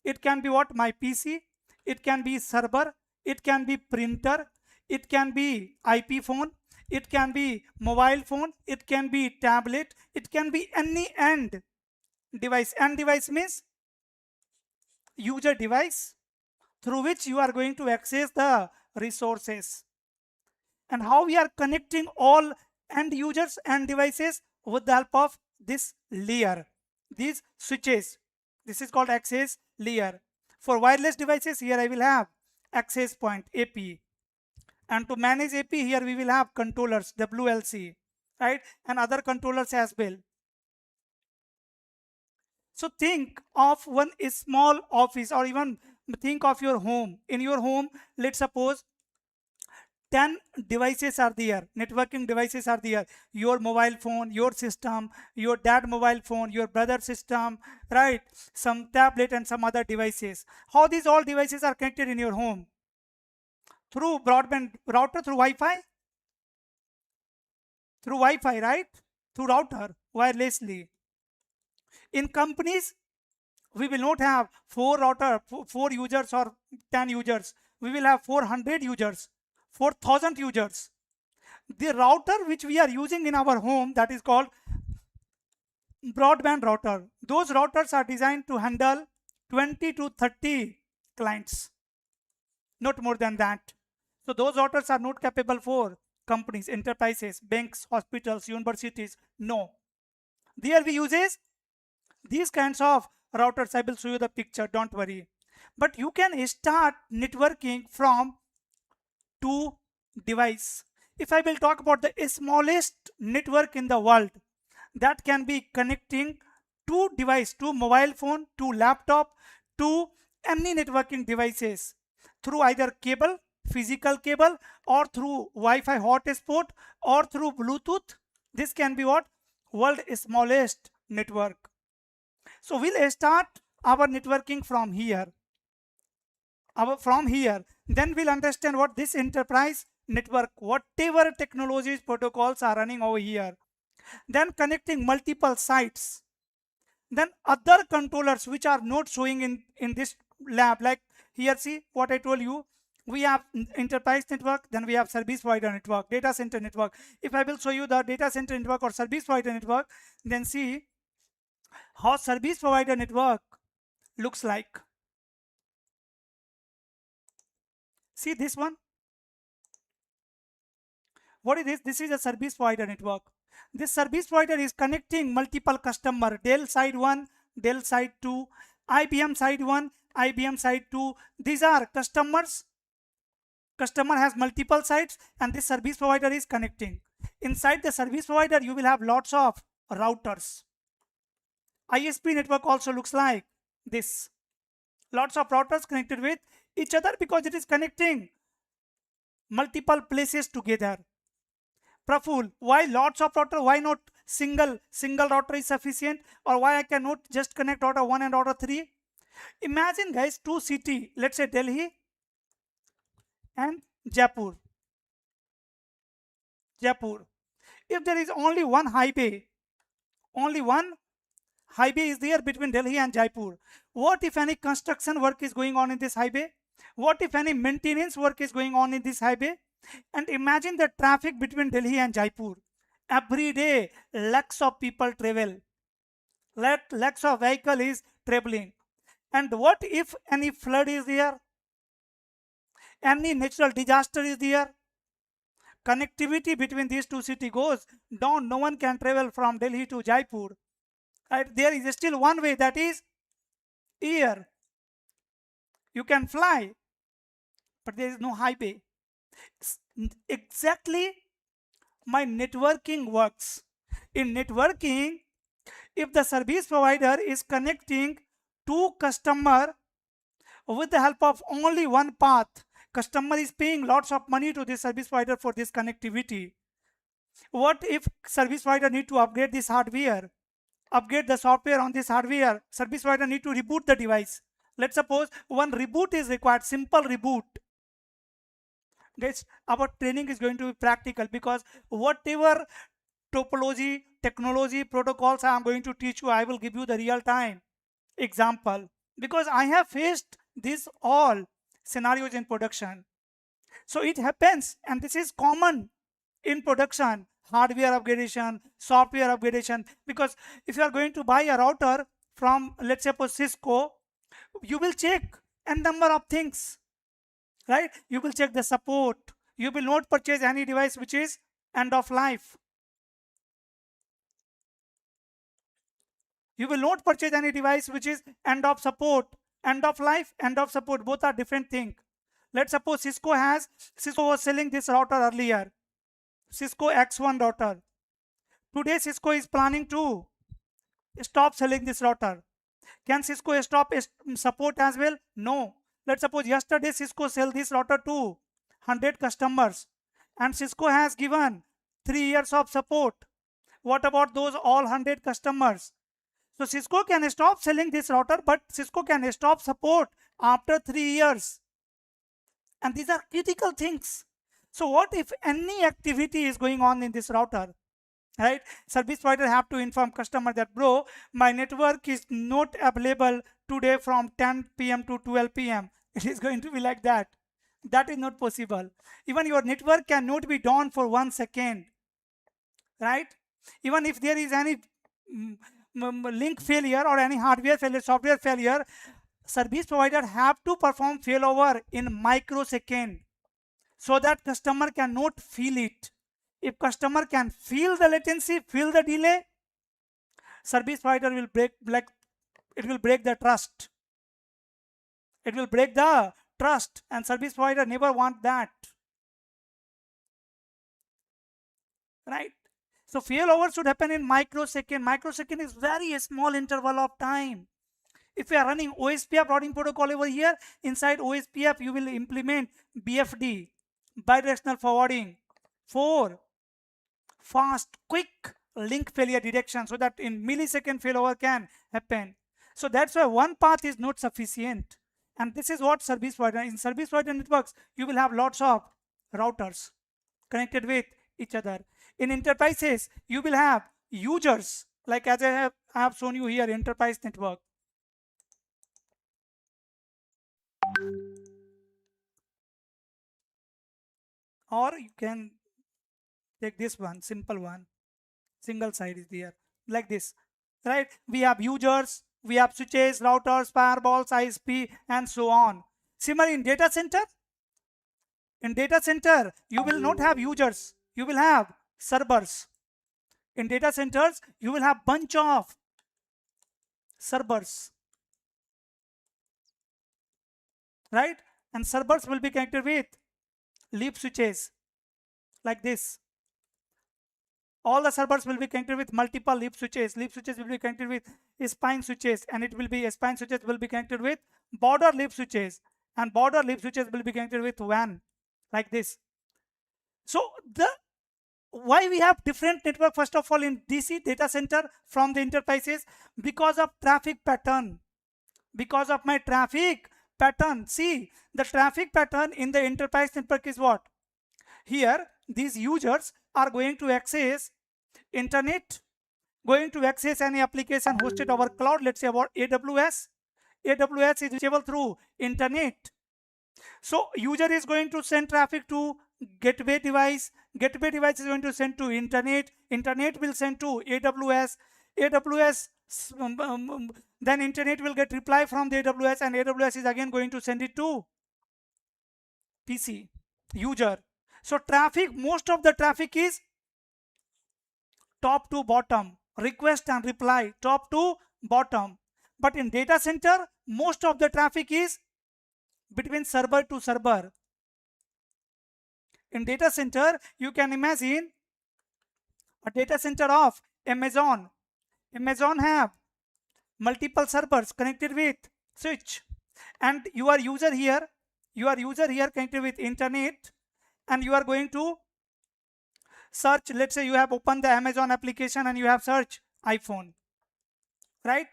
It can be what? My PC. It can be server. It can be printer. It can be IP phone. It can be mobile phone. It can be tablet. It can be any end device. End device means user device through which you are going to access the resources. And how we are connecting all end users and devices with the help of this layer, these switches. This is called access layer. For wireless devices, here I will have access point, AP. And to manage AP, here we will have controllers, WLC, right? And other controllers as well. So think of one small office, or even think of your home. In your home, let's suppose 10 devices are there, networking devices are there. Your mobile phone, your system, your dad mobile phone, your brother system, right? Some tablet and some other devices. How these all devices are connected in your home? Through broadband router, through Wi-Fi? Through Wi-Fi, right? Through router, wirelessly. In companies, we will not have 4 users or 10 users. We will have 400 users, 4,000 users. The router which we are using in our home, that is called broadband router. Those routers are designed to handle 20 to 30 clients, not more than that. So those routers are not capable for companies, enterprises, banks, hospitals, universities. No. There we uses these kinds of routers. I will show you the picture, don't worry. But you can start networking from 2 device. If I will talk about the smallest network in the world, that can be connecting 2 device, 2 mobile phone, 2 laptop, to any networking devices through either cable, physical cable, or through Wi-Fi hotspot, or through Bluetooth. This can be what? World smallest network. So we'll start our networking from here. From here, then we'll understand what this enterprise network, whatever technologies, protocols are running over here. Then connecting multiple sites. Then other controllers which are not showing in this lab, like here, see what I told you. We have enterprise network, then we have service provider network, data center network. If I will show you the data center network or service provider network, then see how service provider network looks like. See this one. What is this? This is a service provider network. This service provider is connecting multiple customer, Dell side 1, Dell side 2, IBM side 1, IBM side 2. These are customers. Customer has multiple sites, and this service provider is connecting. Inside the service provider, you will have lots of routers. ISP network also looks like this. Lots of routers connected with each other because it is connecting multiple places together. Praphul, why lots of router? Why not single router is sufficient, or why I cannot just connect router 1 and router 3? Imagine guys, two city, let's say Delhi and Jaipur. If there is only one highway is there between Delhi and Jaipur, what if any construction work is going on in this highway? What if any maintenance work is going on in this highway? And imagine the traffic between Delhi and Jaipur. Every day, lakhs of people travel. Lakhs of vehicle is traveling. And what if any flood is there? Any natural disaster is there? Connectivity between these two cities goes down. No one can travel from Delhi to Jaipur. Right? There is still one way, that is air. You can fly, but there is no highway. Exactly, my networking works. In networking, if the service provider is connecting two customer with the help of only one path, customer is paying lots of money to this service provider for this connectivity. What if service provider need to upgrade this hardware, upgrade the software on this hardware? Service provider need to reboot the device. Let's suppose one reboot is required, simple reboot. Guys, our training is going to be practical, because whatever topology, technology, protocols I am going to teach you, I will give you the real time example, because I have faced these all scenarios in production. So it happens, and this is common in production, hardware upgradation, software upgradation. Because if you are going to buy a router from, let's suppose, Cisco, you will check a number of things, right? You will check the support. You will not purchase any device which is end of life. You will not purchase any device which is end of support. End of life, end of support, both are different things. Let's suppose Cisco was selling this router earlier, Cisco X1 router. Today Cisco is planning to stop selling this router. Can Cisco stop support as well? No. Let's suppose yesterday Cisco sell this router to 100 customers, and Cisco has given 3 years of support. What about those all 100 customers? So Cisco can stop selling this router, but Cisco can stop support after 3 years. And these are critical things. So what if any activity is going on in this router, right? Service provider have to inform customer that, bro, my network is not available today from 10 p.m. to 12 p.m. It is going to be like that. That is not possible. Even your network cannot be down for 1 second, right? Even if there is any link failure or any hardware failure, software failure, service provider have to perform failover in microsecond, so that customer cannot feel it. If customer can feel the latency, feel the delay, service provider will break, it will break the trust. It will break the trust, and service provider never want that, right? So failover should happen in microsecond. Microsecond is very small interval of time. If you are running OSPF routing protocol over here, inside OSPF you will implement BFD, bidirectional forwarding, for fast, quick link failure detection, so that in millisecond failover can happen. So that's why one path is not sufficient. And this is what service provider, in service provider networks, you will have lots of routers connected with each other. In enterprises, you will have users, like as I have shown you here, enterprise network. Or you can take this one, simple one, single side is there, like this, right? We have users, we have switches, routers, firewalls, ISP, and so on. Similarly, in data center, you will not have users, you will have servers. In data centers, you will have bunch of servers, right? And servers will be connected with leaf switches, like this. All the servers will be connected with multiple leaf switches. Leaf switches will be connected with spine switches, and it will be spine switches will be connected with border leaf switches, and border leaf switches will be connected with WAN, like this. So the why we have different network first of all in DC data center from the enterprises? Because of traffic pattern. Because of my traffic pattern. See, the traffic pattern in the enterprise network is what? Here, these users are going to access internet, going to access any application hosted over cloud, let's say about AWS. AWS is reachable through internet. So user is going to send traffic to gateway device. Gateway device is going to send to internet. Internet will send to AWS. AWS then internet will get reply from the AWS, and AWS is again going to send it to PC user. So traffic, most of the traffic is top to bottom, request and reply, top to bottom. But in data center, most of the traffic is between server to server. In data center, you can imagine a data center of Amazon. Amazon have multiple servers connected with switch, and your user here connected with internet, and you are going to search. Let's say you have opened the Amazon application and you have searched iPhone, right?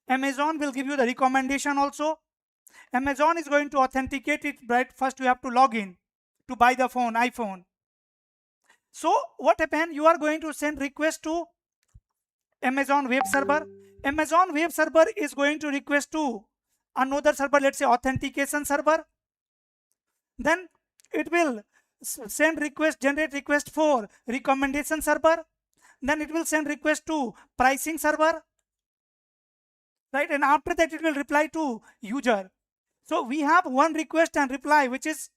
Amazon will give you the recommendation also. Amazon is going to authenticate it, right? First you have to log in to buy the phone, iPhone. So what happened? You are going to send request to Amazon web server. Amazon web server is going to request to another server, let's say authentication server. Then it will send request, generate request for recommendation server. Then it will send request to pricing server, right? And after that it will reply to user. So we have one request and reply which is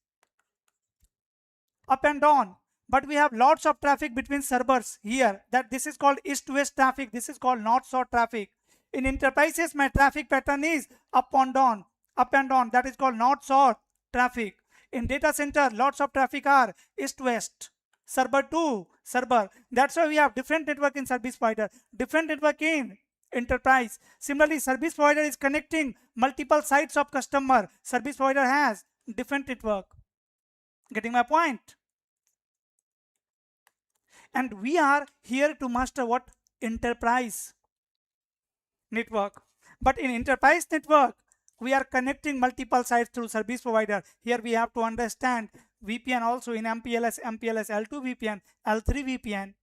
up and down, but we have lots of traffic between servers here. That this is called east-west traffic. This is called north-south traffic. In enterprises, my traffic pattern is up and down, up and down. That is called north-south traffic. In data center, lots of traffic are east-west, server to server. That's why we have different network in service provider, different network in enterprise. Similarly, service provider is connecting multiple sites of customer. Service provider has different network. Getting my point? And we are here to master what? Enterprise network. But in enterprise network, we are connecting multiple sites through service provider. Here we have to understand VPN also in MPLS, L2 VPN, L3 VPN.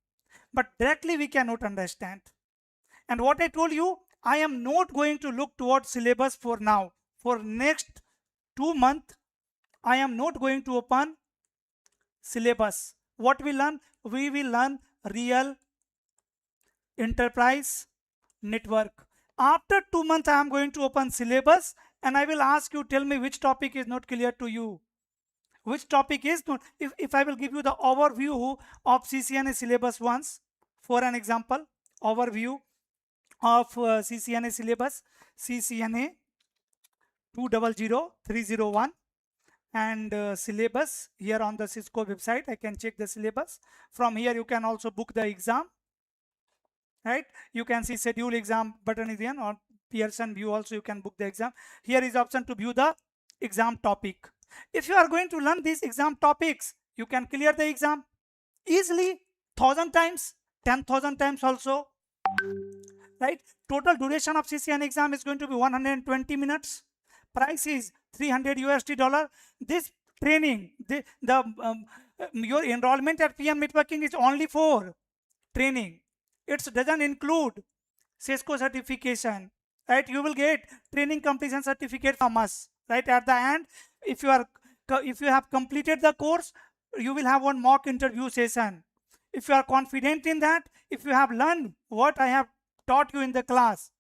But directly we cannot understand. And what I told you, I am not going to look towards syllabus for now. For next 2 months, I am not going to open syllabus. What we learn? We will learn real enterprise network. After 2 months, I am going to open syllabus and I will ask you, tell me which topic is not clear to you. Which topic is not? If I will give you the overview of CCNA syllabus once, for an example, overview of CCNA syllabus, CCNA 200301. And syllabus here on the Cisco website. I can check the syllabus. From here you can also book the exam, right? You can see schedule exam button is here. On Pearson view also you can book the exam. Here is option to view the exam topic. If you are going to learn these exam topics, you can clear the exam easily 1,000 times, 10,000 times also, right? Total duration of CCN exam is going to be 120 minutes. Price is $300. This training, your enrollment at PM Networking is only for training. It doesn't include Cisco certification, right? You will get training completion certificate from us, right? At the end, if you have completed the course, you will have one mock interview session. If you are confident in that, if you have learned what I have taught you in the class,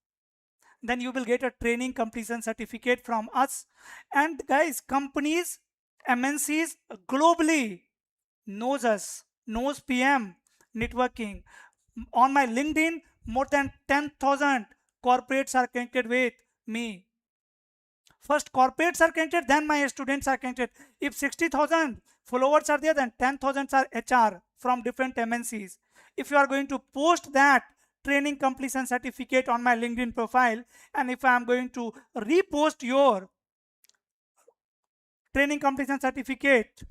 then you will get a training completion certificate from us. And guys, companies, MNCs globally knows us, knows PM Networking. On my LinkedIn, more than 10,000 corporates are connected with me. First corporates are connected, then my students are connected. If 60,000 followers are there, then 10,000 are HR from different MNCs. If you are going to post that training completion certificate on my LinkedIn profile, and if I am going to repost your training completion certificate,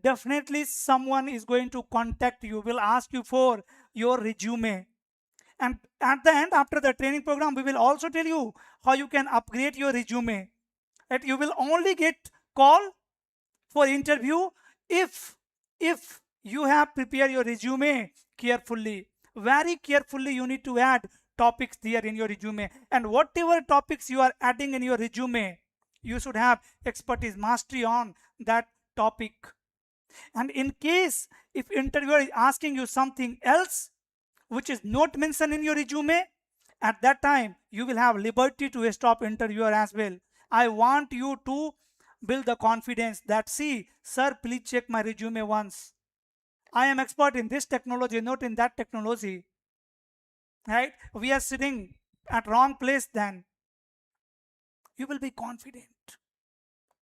definitely someone is going to contact you, will ask you for your resume. And at the end, after the training program, we will also tell you how you can upgrade your resume. That you will only get call for interview if you have prepared your resume carefully. Very carefully you need to add topics there in your resume, and whatever topics you are adding in your resume, you should have expertise, mastery on that topic. And in case if interviewer is asking you something else which is not mentioned in your resume, at that time you will have liberty to stop interviewer as well. I want you to build the confidence that, see sir, please check my resume once. I am expert in this technology, not in that technology. Right? We are sitting at wrong place then. You will be confident.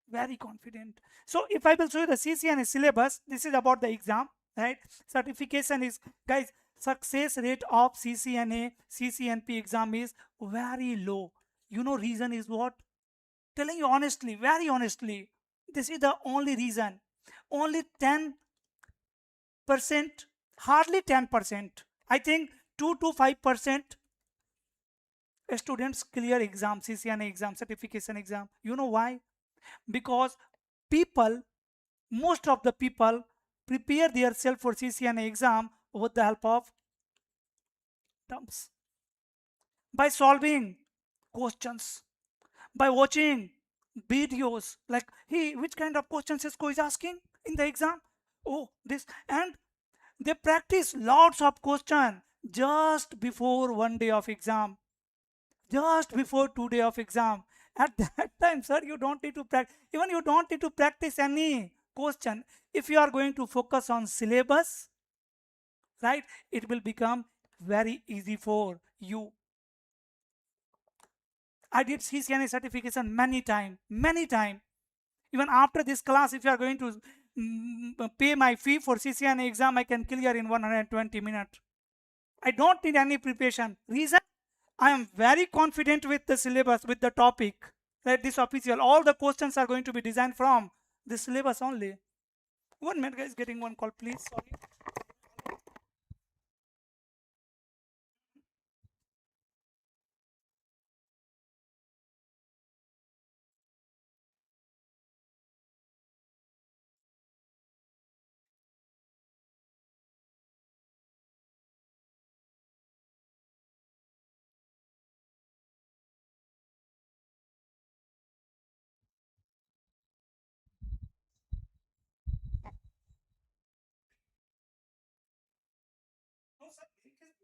Very confident. So if I will show you the CCNA syllabus, this is about the exam, right? Certification is, guys, success rate of CCNA, CCNP exam is very low. You know reason is what? Telling you honestly, very honestly, this is the only reason. Only 10%, hardly 10%. I think 2 to 5% students clear exam, CCNA exam, certification exam. You know why? Because people, most of the people prepare themselves for CCNA exam with the help of terms, by solving questions, by watching videos like, hey, which kind of questions Cisco is asking in the exam, oh this, and they practice lots of question just before one day of exam, just before 2 day of exam. At that time, sir, you don't need to practice, even you don't need to practice any question. If you are going to focus on syllabus, right, it will become very easy for you. I did CCNA certification many time. Even after this class, if you are going to pay my fee for CCNA exam, I can clear in 120 minutes. I don't need any preparation. Reason? I am very confident with the syllabus, with the topic. Right, this official, all the questions are going to be designed from the syllabus only. 1 minute, guys, getting one call, please. Sorry. No, sir, link is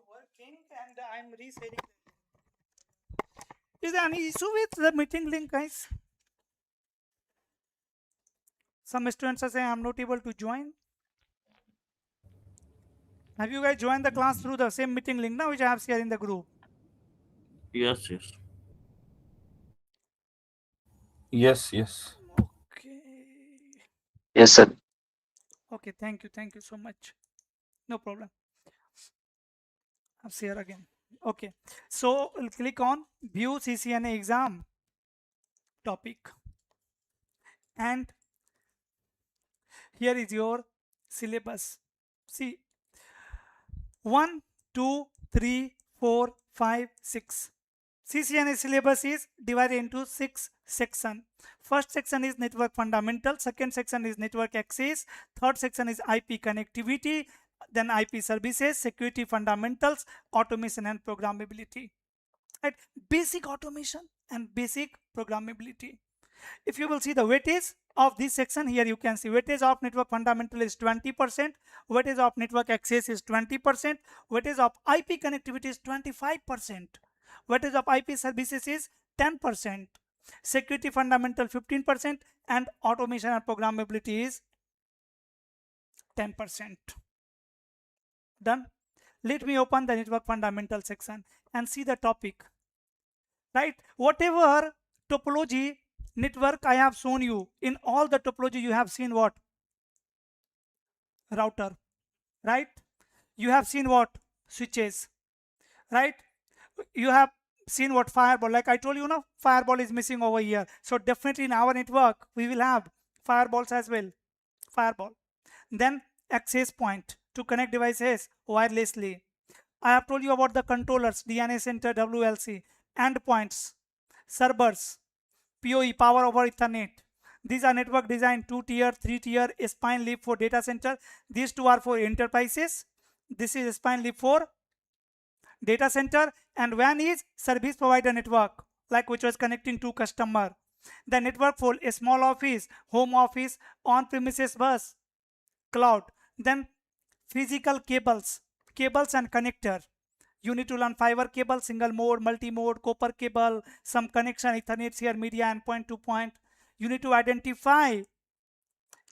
working and I'm resetting. Is there any issue with the meeting link, guys? Some students are saying I'm not able to join. Have you guys joined the class through the same meeting link now, which I have shared in the group? Yes, yes. Yes, yes. Okay. Yes, sir. Okay, thank you so much. No problem. I'll share again. Okay, so we'll click on view CCNA exam topic, and here is your syllabus. See, 1, 2, 3, 4, 5, 6. CCNA syllabus is divided into 6 sections. First section is network fundamentals, second section is network access, third section is IP connectivity, then IP services, security fundamentals, automation and programmability. Right? Basic automation and basic programmability. If you will see the weightage of this section, here you can see weightage of network fundamental is 20%, weightage of network access is 20%, weightage of IP connectivity is 25%, weightage of IP services is 10%, security fundamental 15%, and automation and programmability is 10%. Done. Let me open the network fundamental section and see the topic. Right, whatever topology network I have shown you, in all the topology you have seen what? Router, right? You have seen what? Switches, right? You have seen what? Firewall. Like I told you, firewall is missing over here. So definitely in our network we will have firewalls as well, firewall. Then access point to connect devices wirelessly. I have told you about the controllers, DNA center, WLC, endpoints, servers, PoE, power over Ethernet. These are network design, 2-tier, 3-tier, spine leaf for data center. These two are for enterprises. This is spine leaf for data center, and WAN is service provider network, like which was connecting to customer. The network for a small office, home office, on-premises bus, cloud. Then physical cables, cables and connector. You need to learn fiber cable, single mode, multi-mode, copper cable, some connection, Ethernet here, media and point to point. You need to identify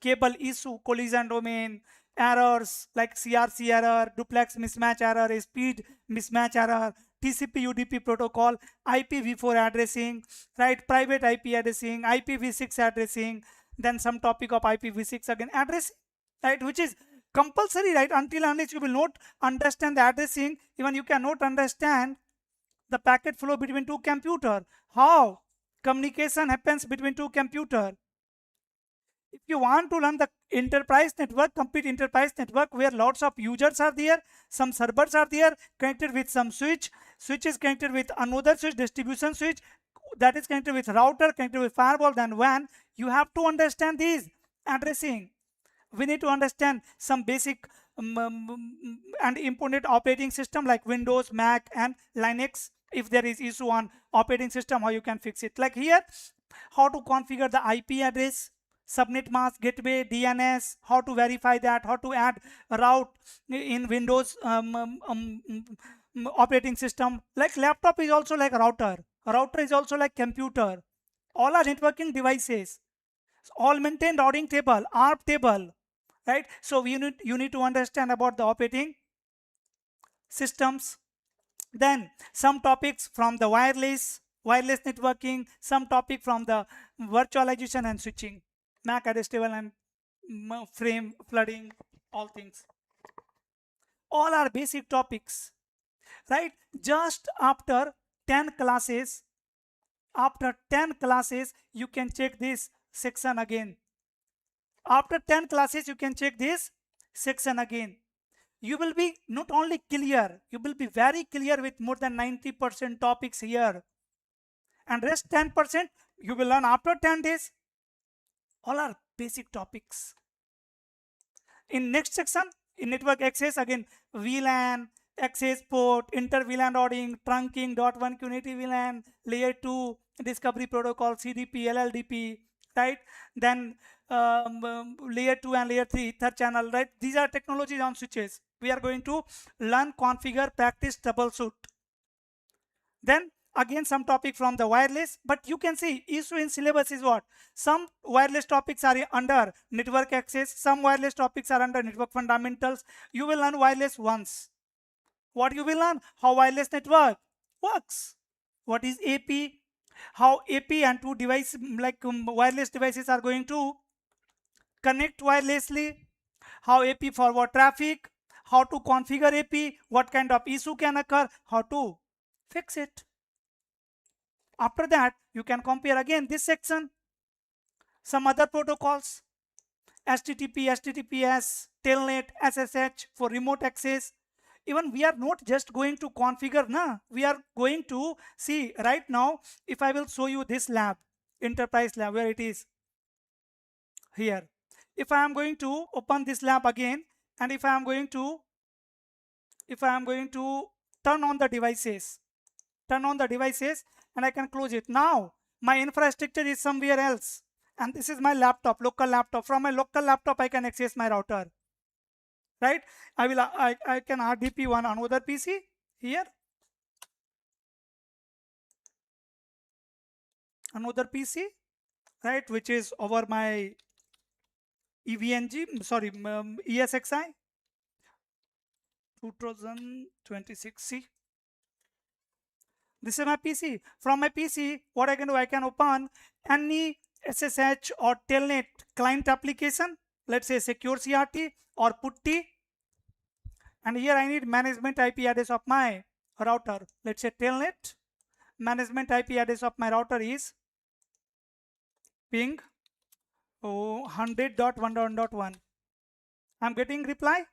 cable issue, collision domain, errors like CRC error, duplex mismatch error, speed mismatch error, TCP UDP protocol, IPv4 addressing, right? Private IP addressing, IPv6 addressing, then some topic of IPv6 again addressing, right? Which is compulsory, right? Until unless you will not understand the addressing, even you cannot understand the packet flow between two computer. How communication happens between two computer. If you want to learn the enterprise network, complete enterprise network where lots of users are there, some servers are there connected with some switch is connected with another switch, distribution switch that is connected with router, connected with firewall, then WAN, you have to understand these addressing. We need to understand some basic and important operating system like Windows, Mac and Linux. If there is issue on operating system, how you can fix it. Like here, how to configure the IP address, subnet mask, gateway, DNS, how to verify that, how to add a route in Windows operating system. Like laptop is also like router is also like computer. All are networking devices, all maintain routing table, ARP table, right? So you need to understand about the operating systems. Then some topics from the wireless networking, some topic from the virtualization and switching, MAC address table and frame flooding, all things. All are basic topics, right? Just after 10 classes, you can check this section again. After 10 classes, you can check this section again. You will be not only clear, you will be very clear with more than 90% topics here. And rest 10% you will learn after 10 days. All are basic topics. In next section, in network access, again, VLAN, access port, inter-VLAN routing, trunking, .1 Q native VLAN, layer 2, discovery protocol, CDP, LLDP, right? Then layer 2 and layer 3, third channel, right? These are technologies on switches. We are going to learn, configure, practice, troubleshoot. Then again some topic from the wireless, but you can see issue in syllabus is what? Some wireless topics are under network access, some wireless topics are under network fundamentals. You will learn wireless once. What you will learn? How wireless network works. What is AP? How AP and two device like wireless devices are going to connect wirelessly. How AP forward traffic. How to configure AP. What kind of issue can occur. How to fix it. After that, you can compare again this section. Some other protocols. HTTP, HTTPS, Telnet, SSH for remote access. Even we are not just going to configure, nah. We are going to see right now. If I will show you this lab, enterprise lab, where it is here. If I am going to open this lab again, and if I am going to turn on the devices, and I can close it. Now my infrastructure is somewhere else, and this is my laptop, local laptop. From my local laptop I can access my router, right? I can RDP one another PC here, another PC, right, which is over my EVNG, sorry, ESXi 2026C. This is my PC. From my PC, what I can do, I can open any SSH or Telnet client application, let's say secure CRT or PuTTY, and here I need management IP address of my router. Let's say Telnet. Management IP address of my router is ping Oh, 100.1.1. I'm getting reply.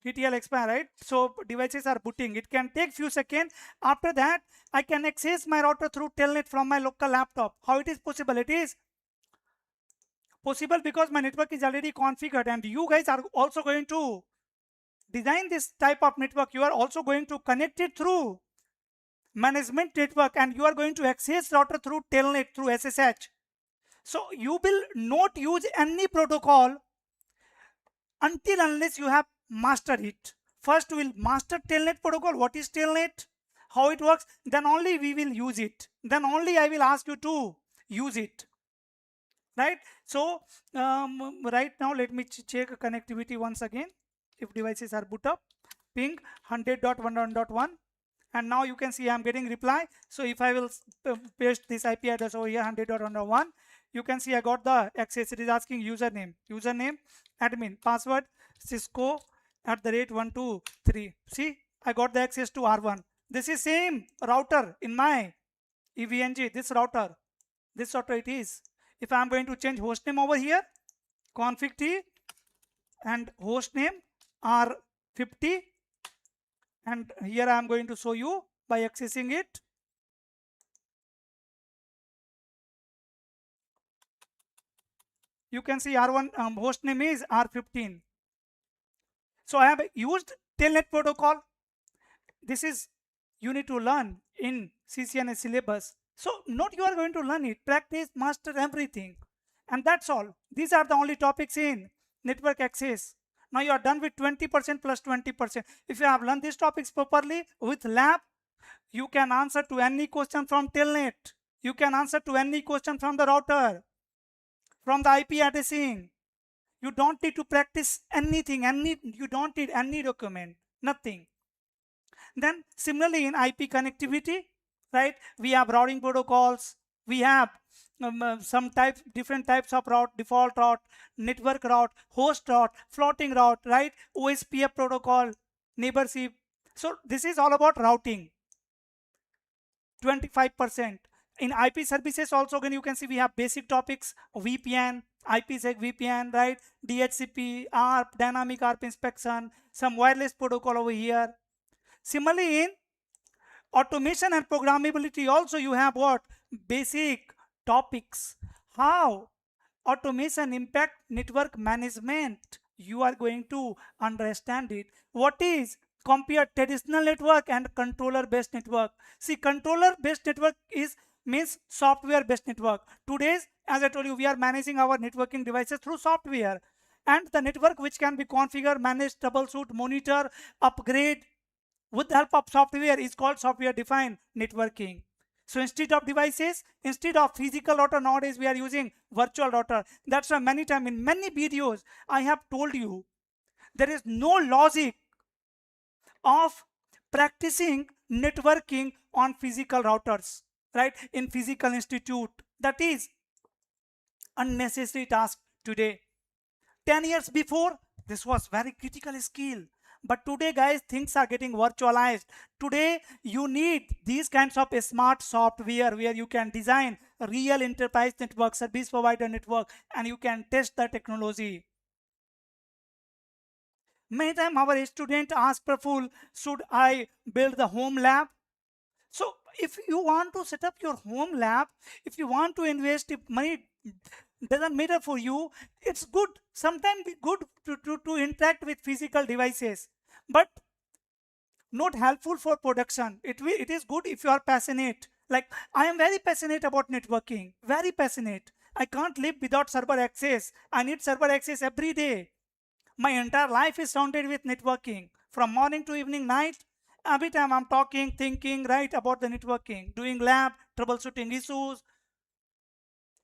TTL expire, right? So devices are booting. It can take few seconds. After that, I can access my router through telnet from my local laptop. How it is possible? It is possible because my network is already configured, and you guys are also going to design this type of network. You are also going to connect it through management network, and you are going to access router through telnet, through SSH. So you will not use any protocol until unless you have mastered it. First we will master telnet protocol. What is telnet, how it works, then only we will use it, then only I will ask you to use it, right? So right now let me check connectivity once again. If devices are boot up, ping 100.1.1, and now you can see I'm getting reply. So if I will paste this IP address over here, 100.1.1, you can see I got the access. It is asking username, admin, password Cisco @123. See, I got the access to R1. This is same router in my EVNG. This router it is. If I'm going to change hostname over here, config T and hostname R50, and here I am going to show you by accessing it. You can see R1 host name is R15. So I have used telnet protocol. This is you need to learn in CCNA syllabus. So not you are going to learn it, practice, master everything, and that's all. These are the only topics in network access. Now you are done with 20% plus 20%. If you have learned these topics properly with lab, you can answer to any question from telnet. You can answer to any question from the router, from the IP addressing. You don't need to practice anything, you don't need any document, nothing. Then similarly in IP connectivity, right, we have routing protocols, we have some different types of route, default route, network route, host route, floating route, right, OSPF protocol, neighborship. So this is all about routing. 25%. In IP services also, again you can see we have basic topics, VPN, IPsec VPN, right, DHCP, ARP, dynamic ARP inspection, some wireless protocol over here. Similarly in automation and programmability also you have what? Basic topics. How automation impact network management. You are going to understand it. What is compare traditional network and controller based network? See, controller based network means software based network. Today's, as I told you, we are managing our networking devices through software, and the network which can be configured, managed, troubleshoot, monitor, upgrade with the help of software is called software defined networking. So instead of devices, instead of physical router, nowadays we are using virtual router. That's why many times in many videos I have told you there is no logic of practicing networking on physical routers, right, in physical institute. That is unnecessary task today. 10 years before, this was very critical skill. But today, guys, things are getting virtualized. Today, you need these kinds of smart software where you can design a real enterprise network, service provider network, and you can test the technology. Many times our student ask Praphul, should I build the home lab? So if you want to set up your home lab, if you want to invest, if money doesn't matter for you, it's good. Sometimes be good to interact with physical devices, but not helpful for production. It is good if you are passionate. Like I am very passionate about networking, very passionate. I can't live without server access. I need server access every day. My entire life is surrounded with networking. From morning to evening, night, every time I'm talking, thinking, right, about the networking, doing lab, troubleshooting issues,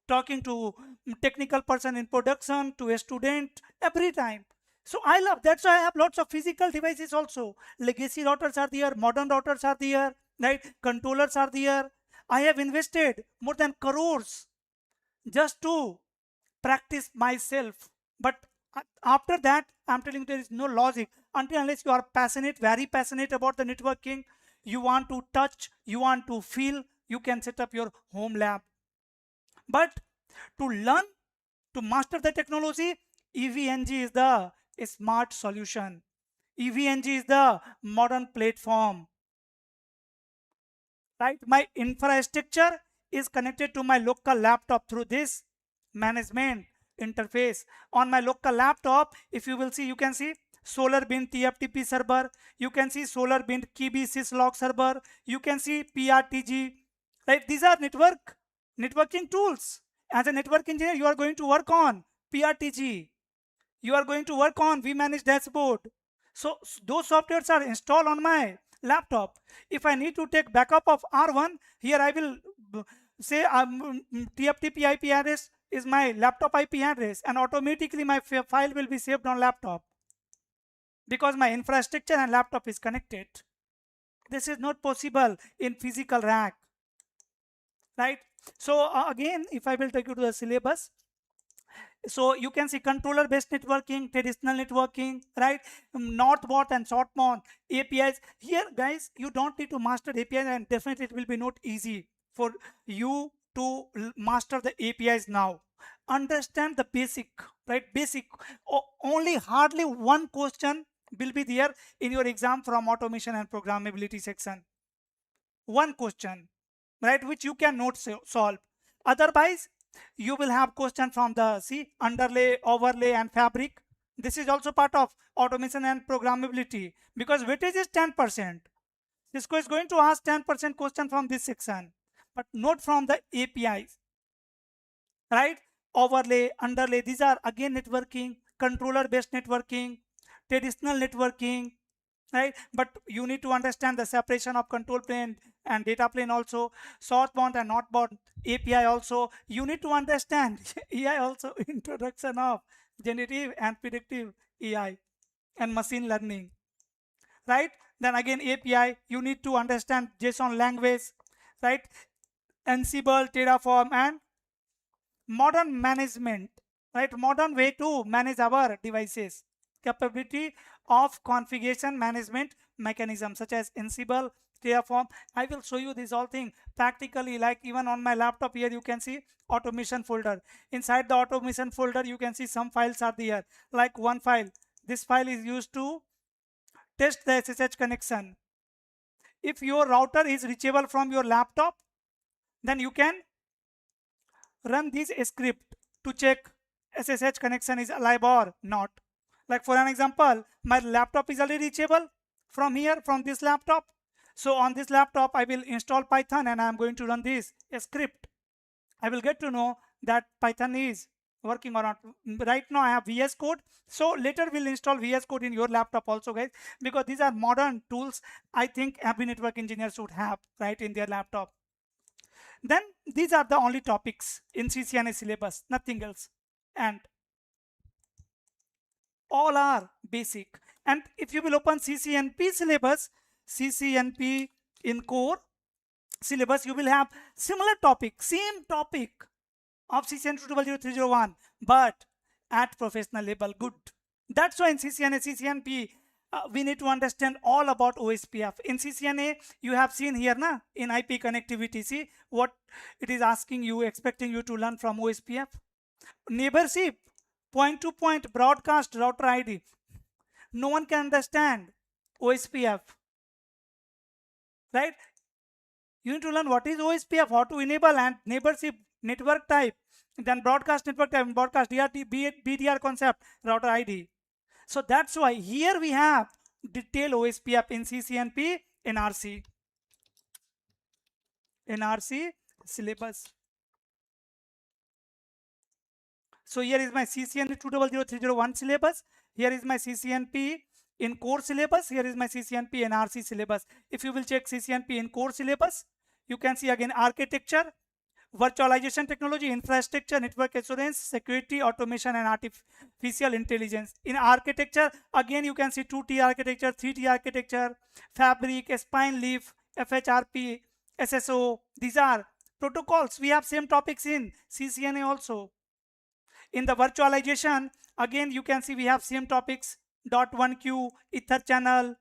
talking to technical person in production, to a student, every time. So I love, that's why I have lots of physical devices also. Legacy routers are there, modern routers are there, right? Controllers are there. I have invested more than crores just to practice myself. But after that, I'm telling you, there is no logic until unless you are passionate, very passionate about the networking. You want to touch, you want to feel, you can set up your home lab. But to learn, to master the technology, EVNG is the smart solution. EVNG is the modern platform. Right? My infrastructure is connected to my local laptop through this management interface. On my local laptop, if you will see, you can see SolarBin TFTP server, you can see SolarBin Kibi syslog server, you can see PRTG. Right? These are networking tools. As a network engineer, you are going to work on PRTG. You are going to work on vManage dashboard. So those softwares are installed on my laptop. If I need to take backup of R1, here I will say TFTP IP address is my laptop IP address, and automatically my file will be saved on laptop because my infrastructure and laptop is connected. This is not possible in physical rack, right? So again, if I will take you to the syllabus, so you can see controller based networking, traditional networking, right? Northbound and southbound APIs. Here guys, you don't need to master APIs, and definitely it will be not easy for you to master the APIs now. Understand the basic, right? Basic. Only hardly one question will be there in your exam from automation and programmability section. One question, right, which you cannot solve. Otherwise, you will have question from the underlay, overlay, and fabric. This is also part of automation and programmability because weightage is 10%. Cisco is going to ask 10% question from this section, but not from the APIs, right? Overlay, underlay, these are again networking, controller based networking, traditional networking, right? But you need to understand the separation of control plane and data plane also, southbound and northbound API also. You need to understand AI also, introduction of generative and predictive AI and machine learning, right? Then again API, you need to understand JSON language, right? Ansible, Terraform, and modern management, right? Modern way to manage our devices. Capability of configuration management mechanism such as Ansible, Terraform. I will show you this all thing practically, like even on my laptop here you can see automation folder. Inside the automation folder you can see some files are there, like one file. This file is used to test the SSH connection. If your router is reachable from your laptop, then you can run this script to check SSH connection is alive or not. Like for an example, my laptop is already reachable from here, from this laptop. So on this laptop, I will install Python and I'm going to run this script. I will get to know that Python is working or not. Right now I have VS Code. So later we'll install VS Code in your laptop also, guys, because these are modern tools I think every network engineer should have, right, in their laptop. Then these are the only topics in CCNA syllabus, nothing else. And all are basic. And if you will open CCNP syllabus, CCNP in core syllabus, you will have similar topic, same topic of CCNA 200301, but at professional level. Good. That's why in CCNA, CCNP, we need to understand all about OSPF. In CCNA, you have seen here na, in IP connectivity, see what it is asking you, expecting you to learn from OSPF. Neighborship, point-to-point broadcast router ID. No one can understand OSPF, right? You need to learn what is OSPF, how to enable, and neighborship, network type, then broadcast network type, broadcast DRT, BDR concept, router ID. So that's why here we have detailed OSPF in CCNP, NRC syllabus. So here is my CCNP 200301 syllabus. Here is my CCNP in core syllabus. Here is my CCNP NRC syllabus. If you will check CCNP in core syllabus, you can see again architecture, virtualization technology, infrastructure, network assurance, security, automation, and artificial intelligence. In architecture, again you can see 2T architecture, 3T architecture, fabric, spine leaf, FHRP, SSO. These are protocols. We have same topics in CCNA also. In the virtualization, again you can see we have same topics, .1Q, Ether channel,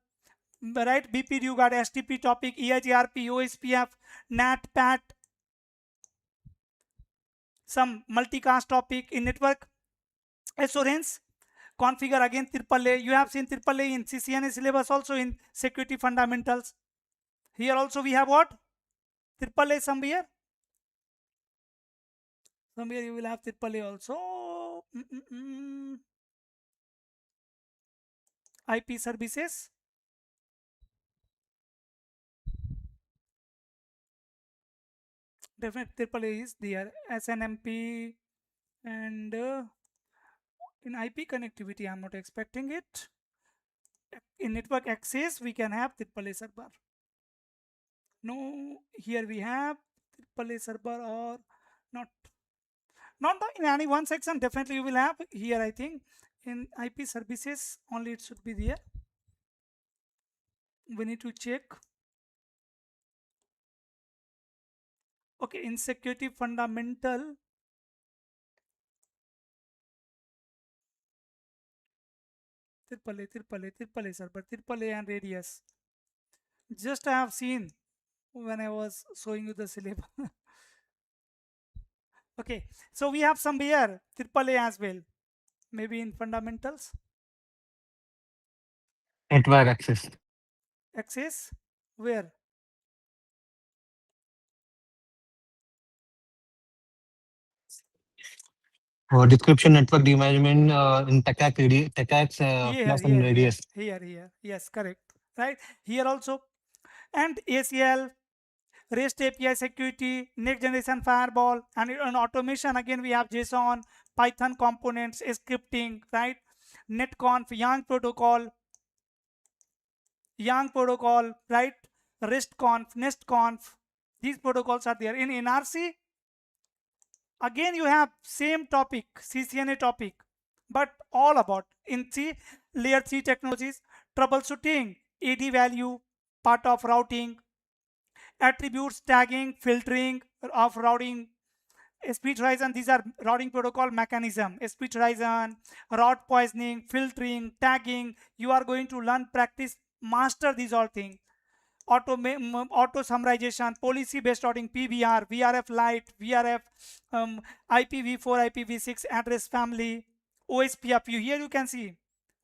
right? BPD, you got STP topic, EIGRP, OSPF, NAT, PAT, some multicast topic in network assurance. Configure again AAA. You have seen AAA in CCNA syllabus, also in security fundamentals. Here also we have what? AAA somewhere. Somewhere you will have AAA also. IP services. Definitely AAA is there. SNMP and in IP connectivity, I'm not expecting it. In network access, we can have AAA server. No, here we have AAA server or not. Not in any one section, definitely you will have here, I think. In IP services, only it should be there. We need to check. Okay, in security fundamental, AAA server, AAA and radius. Just I have seen when I was showing you the syllabus. Okay, so we have some here, AAA as well. Maybe in fundamentals. Network access. Access, where? Or description network management in TACACS plus and radius. Here. Yes, correct. Right? Here also. And ACL, REST API security, next generation firewall, and in automation, again, we have JSON, Python components, scripting, right? NetConf, Yang protocol, right? RESTconf, NestConf. These protocols are there. In NRC, again, you have same topic, CCNA topic, but all about in layer 3 technologies, troubleshooting, AD value, part of routing, attributes, tagging, filtering of routing, speech horizon. These are routing protocol mechanism, speech horizon, route poisoning, filtering, tagging. You are going to learn, practice, master these all things. Auto summarization, policy based routing, PBR, VRF Lite, VRF, IPv4, IPv6 address family, OSPF. Here you can see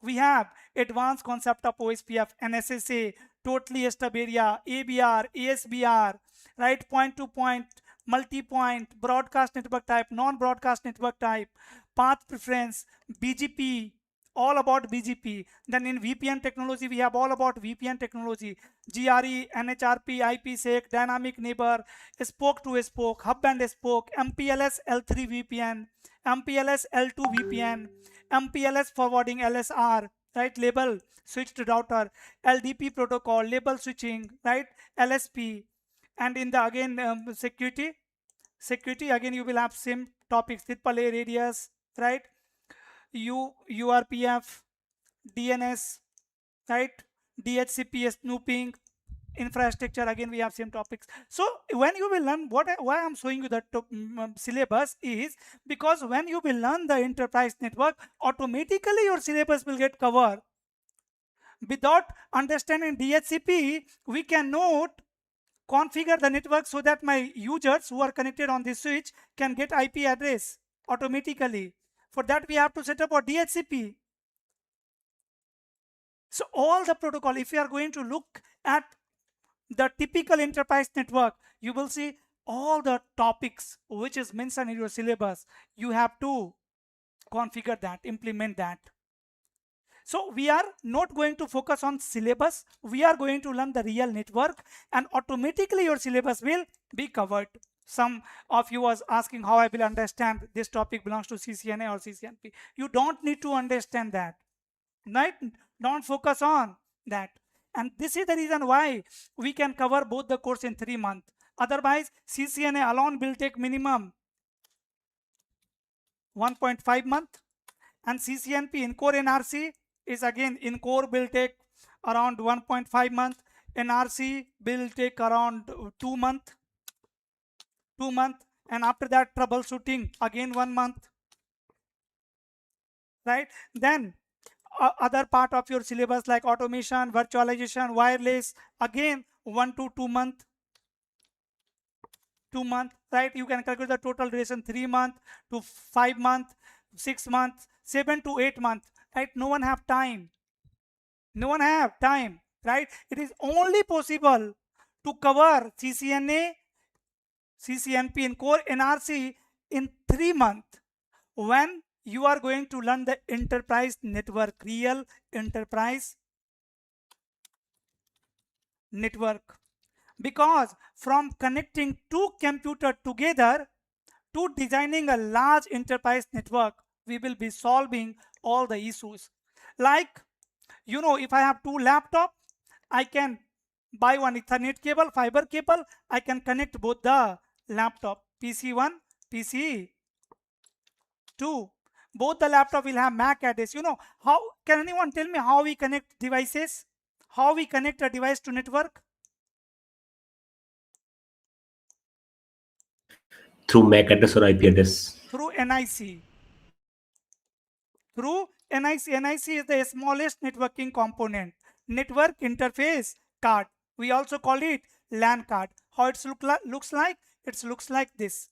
we have advanced concept of OSPF, NSSA, totally stub area, ABR, ASBR, right? Point to point, multi-point, broadcast network type, non-broadcast network type, path preference, BGP, all about BGP. Then in VPN technology, we have all about VPN technology, GRE, NHRP, IPsec, dynamic neighbor, spoke to spoke, hub and spoke, MPLS L3 VPN, MPLS L2 VPN, MPLS forwarding LSR, right? Label switched router, LDP protocol, label switching, right? LSP. And in the again security again you will have same topics, AAA radius, right? URPF, DNS, right? DHCP snooping, infrastructure. Again we have same topics. So when you will learn, why I'm showing you that syllabus is because when you will learn the enterprise network, automatically your syllabus will get covered. Without understanding DHCP, we cannot configure the network so that my users who are connected on this switch can get IP address automatically. For that we have to set up a DHCP. So all the protocol, if you are going to look at the typical enterprise network, you will see all the topics which is mentioned in your syllabus. You have to configure that, implement that. So we are not going to focus on syllabus. We are going to learn the real network, and automatically your syllabus will be covered. Some of you was asking how I will understand this topic belongs to CCNA or CCNP. You don't need to understand that, right? Don't focus on that. And this is the reason why we can cover both the course in 3 months. Otherwise, CCNA alone will take minimum 1.5 months, and CCNP in core NRC is again in core will take around 1.5 months. NRC will take around 2 months. And after that troubleshooting again 1 month, right? Then other part of your syllabus like automation, virtualization, wireless, again 1 to 2 month, 2 month, right? You can calculate the total duration 3 month to 5 month, 6 months, 7 to 8 months, right? No one have time, right? It is only possible to cover CCNA, CCNP and core NRC in 3 months when you are going to learn the enterprise network, real enterprise network. Because from connecting two computers together to designing a large enterprise network, we will be solving all the issues. Like, you know, if I have 2 laptops, I can buy one Ethernet cable, fiber cable, I can connect both the laptop, PC1, PC2. Both the laptop will have MAC address. You know, how can anyone tell me how we connect devices? How we connect a device to network? Through MAC address or IP address? Through NIC. Through NIC. NIC is the smallest networking component. Network interface card. We also call it LAN card. How it looks like? It looks like this.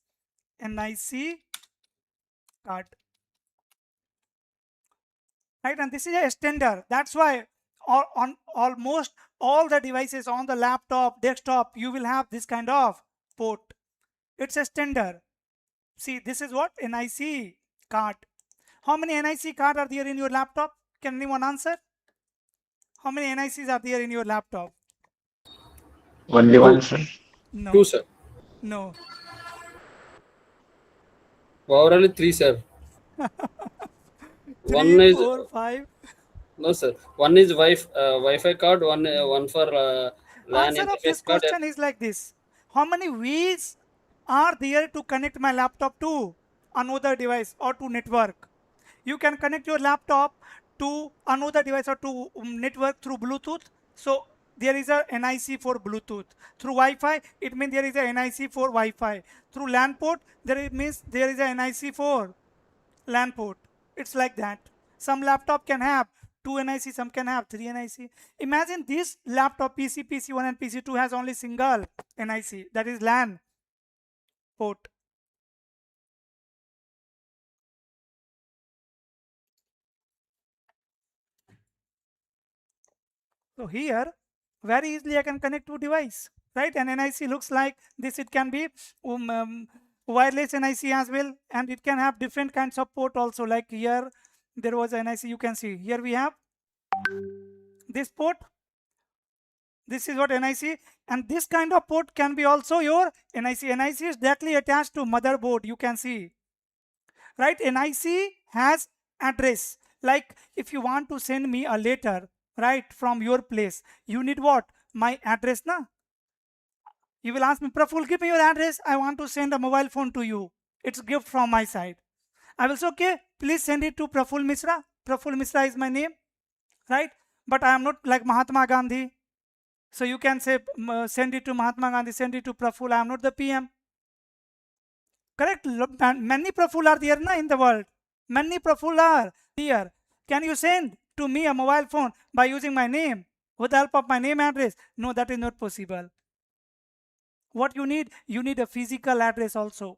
NIC card. Right, and this is a standard. That's why on almost all the devices on the laptop, desktop, you will have this kind of port. It's a standard. See, this is what NIC card. How many NIC cards are there in your laptop? Can anyone answer? How many NICs are there in your laptop? Only one, sir. No. 2, sir. No. Overall 3, sir. 1 3, is 4, 5. no, sir. 1 is Wi-Fi card. One for LAN Answer of interface this card. question is like this. How many ways are there to connect my laptop to another device or to network? You can connect your laptop to another device or to network through Bluetooth. So there is a NIC for Bluetooth. Through Wi-Fi, it means there is a NIC for Wi-Fi. Through LAN port, it means there is a NIC for LAN port. It's like that. Some laptop can have 2 NIC, some can have 3 NIC. Imagine this laptop PC, PC1 and PC2 has only single NIC, that is LAN port. So here, very easily I can connect to device, right? And NIC looks like this. It can be wireless NIC as well, and it can have different kinds of port also. Like here, there was NIC. You can see here we have this port. This is what NIC, and this kind of port can be also your NIC. NIC is directly attached to motherboard. You can see, right? NIC has address. Like if you want to send me a letter, right, from your place, you need what? My address, na? You will ask me, Praphul, give me your address. I want to send a mobile phone to you. It's a gift from my side. I will say, okay, please send it to Praphul Mishra. Praphul Mishra is my name, right? But I am not like Mahatma Gandhi. So you can say, send it to Mahatma Gandhi, send it to Praphul. I am not the PM. Correct? Many Praphul are there na, in the world. Many Praphul are here. Can you send to me a mobile phone by using my name with the help of my name address? No, that is not possible. What you need a physical address also.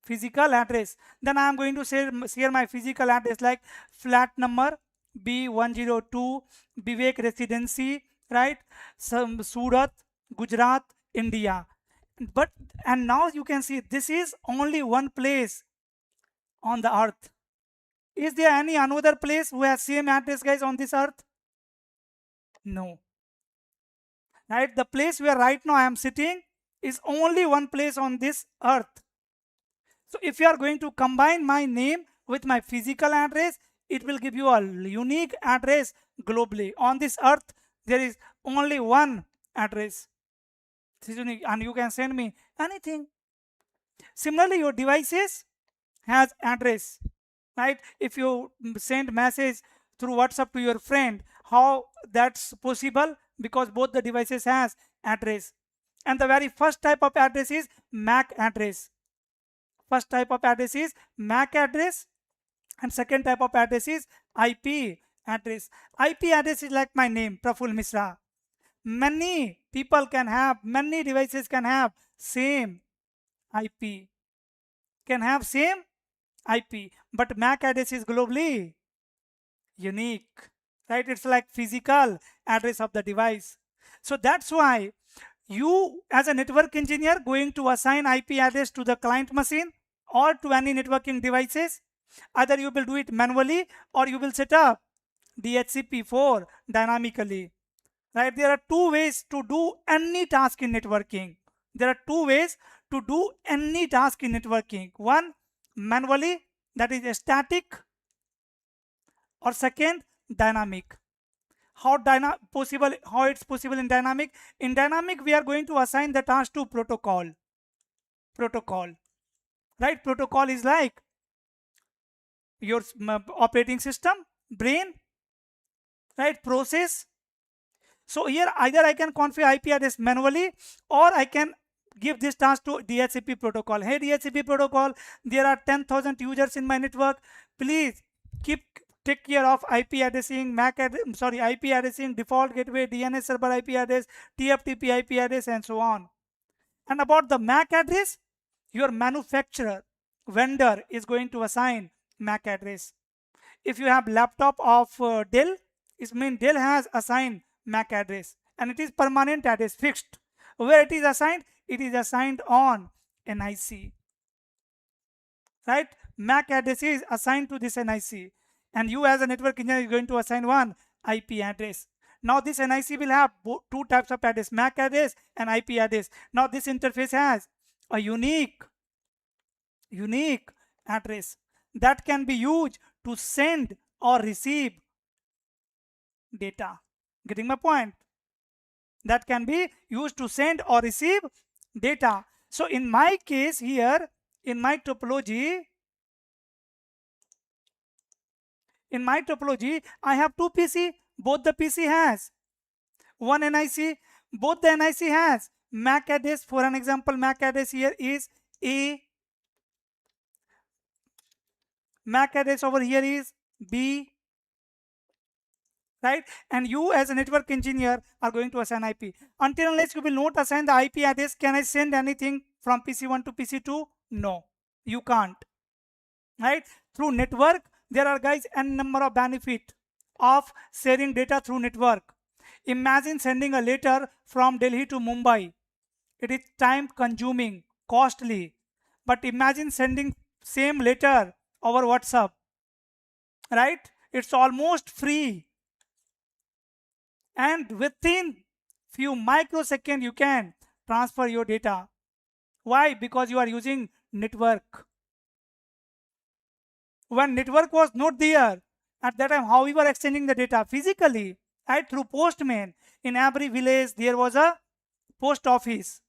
Physical address. Then I am going to share my physical address like flat number B102 Vivek Residency, right? Surat, Gujarat, India. And now you can see this is only one place on the earth. Is there any another place who has same address, guys, on this earth? No. Right? The place where right now I am sitting is only one place on this earth. So if you are going to combine my name with my physical address, it will give you a unique address globally. On this earth, there is only one address. This is unique, and you can send me anything. Similarly, your devices has address, right? If you send message through WhatsApp to your friend, how that's possible? Because both the devices has address. And the very first type of address is MAC address. First type of address is MAC address, and second type of address is IP address. IP address is like my name, Praphul Mishra. Many people can have, many devices can have same IP. Can have same IP, but MAC address is globally unique, right? It's like physical address of the device. So that's why you as a network engineer going to assign IP address to the client machine or to any networking devices. Either you will do it manually or you will set up DHCP4 dynamically, right? There are two ways to do any task in networking. There are two ways to do any task in networking. One, manually, that is static, or second, dynamic. How it's possible in dynamic? In dynamic, we are going to assign the task to protocol, right? Protocol is like your operating system, brain, right? Process. So here either I can configure IP address manually or I can give this task to DHCP protocol. Hey DHCP protocol, there are 10,000 users in my network. Please take care of IP addressing, IP addressing, default gateway, DNS server IP address, TFTP IP address, and so on. And about the MAC address, your manufacturer, vendor is going to assign MAC address. If you have laptop of Dell, it means Dell has assigned MAC address and it is permanent address, fixed. Where it is assigned? It is assigned on NIC, right? MAC address is assigned to this NIC, and you as a network engineer is going to assign one IP address. Now this NIC will have two types of address, MAC address and IP address. Now this interface has a unique address that can be used to send or receive data. Getting my point? That can be used to send or receive data. So in my case here, in my topology, I have two PC. Both the PC has one NIC. Both the NIC has MAC address. For an example, MAC address here is A. MAC address over here is B. Right? And you as a network engineer are going to assign IP. Until unless you will not assign the IP address, can I send anything from PC1 to PC2? No, you can't. Right? Through network, there are guys n number of benefit of sharing data through network. Imagine sending a letter from Delhi to Mumbai. It is time consuming, costly. But imagine sending same letter over WhatsApp. Right? It's almost free. And within few microseconds you can transfer your data. Why? Because you are using network. When network was not there, at that time how we were exchanging the data? Physically, right? Through postman. In every village there was a post office.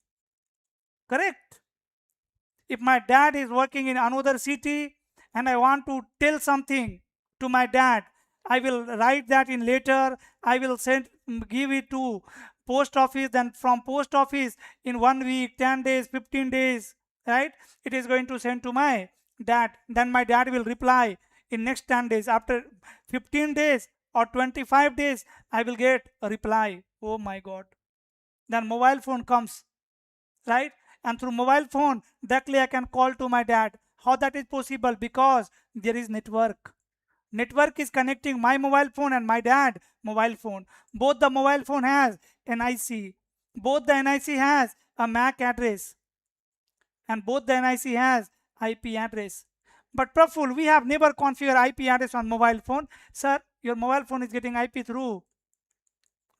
Correct? If my dad is working in another city and I want to tell something to my dad, I will write that in letter. I will give it to post office. Then from post office in 1 week, 10 days, 15 days, right? It is going to send to my dad. Then my dad will reply in next 10 days. After 15 days or 25 days, I will get a reply. Oh my God. Then mobile phone comes, right? And through mobile phone, directly I can call to my dad. How that is possible? Because there is network. Network is connecting my mobile phone and my dad mobile phone. Both the mobile phone has NIC. Both the NIC has a MAC address. And both the NIC has IP address. But Praphul, we have never configured IP address on mobile phone. Sir, your mobile phone is getting IP through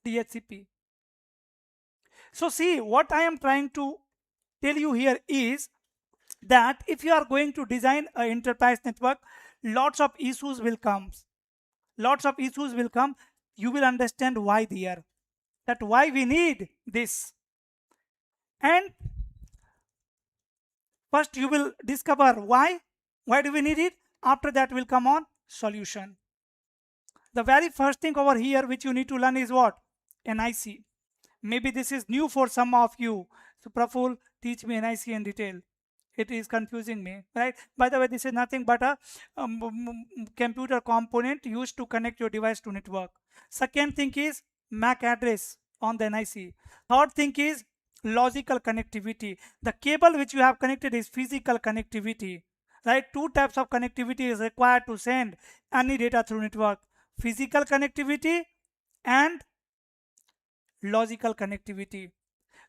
DHCP. So see, what I am trying to tell you here is that if you are going to design an enterprise network, lots of issues will come. You will understand why there. That why we need this. And first you will discover why. Why do we need it? After that will come on solution. The very first thing over here which you need to learn is what? NIC. Maybe this is new for some of you. So Praphul, teach me NIC in detail. It is confusing me, right? By the way, this is nothing but a computer component used to connect your device to network. Second thing is MAC address on the NIC. Third thing is logical connectivity. The cable which you have connected is physical connectivity, right? Two types of connectivity is required to send any data through network: physical connectivity and logical connectivity.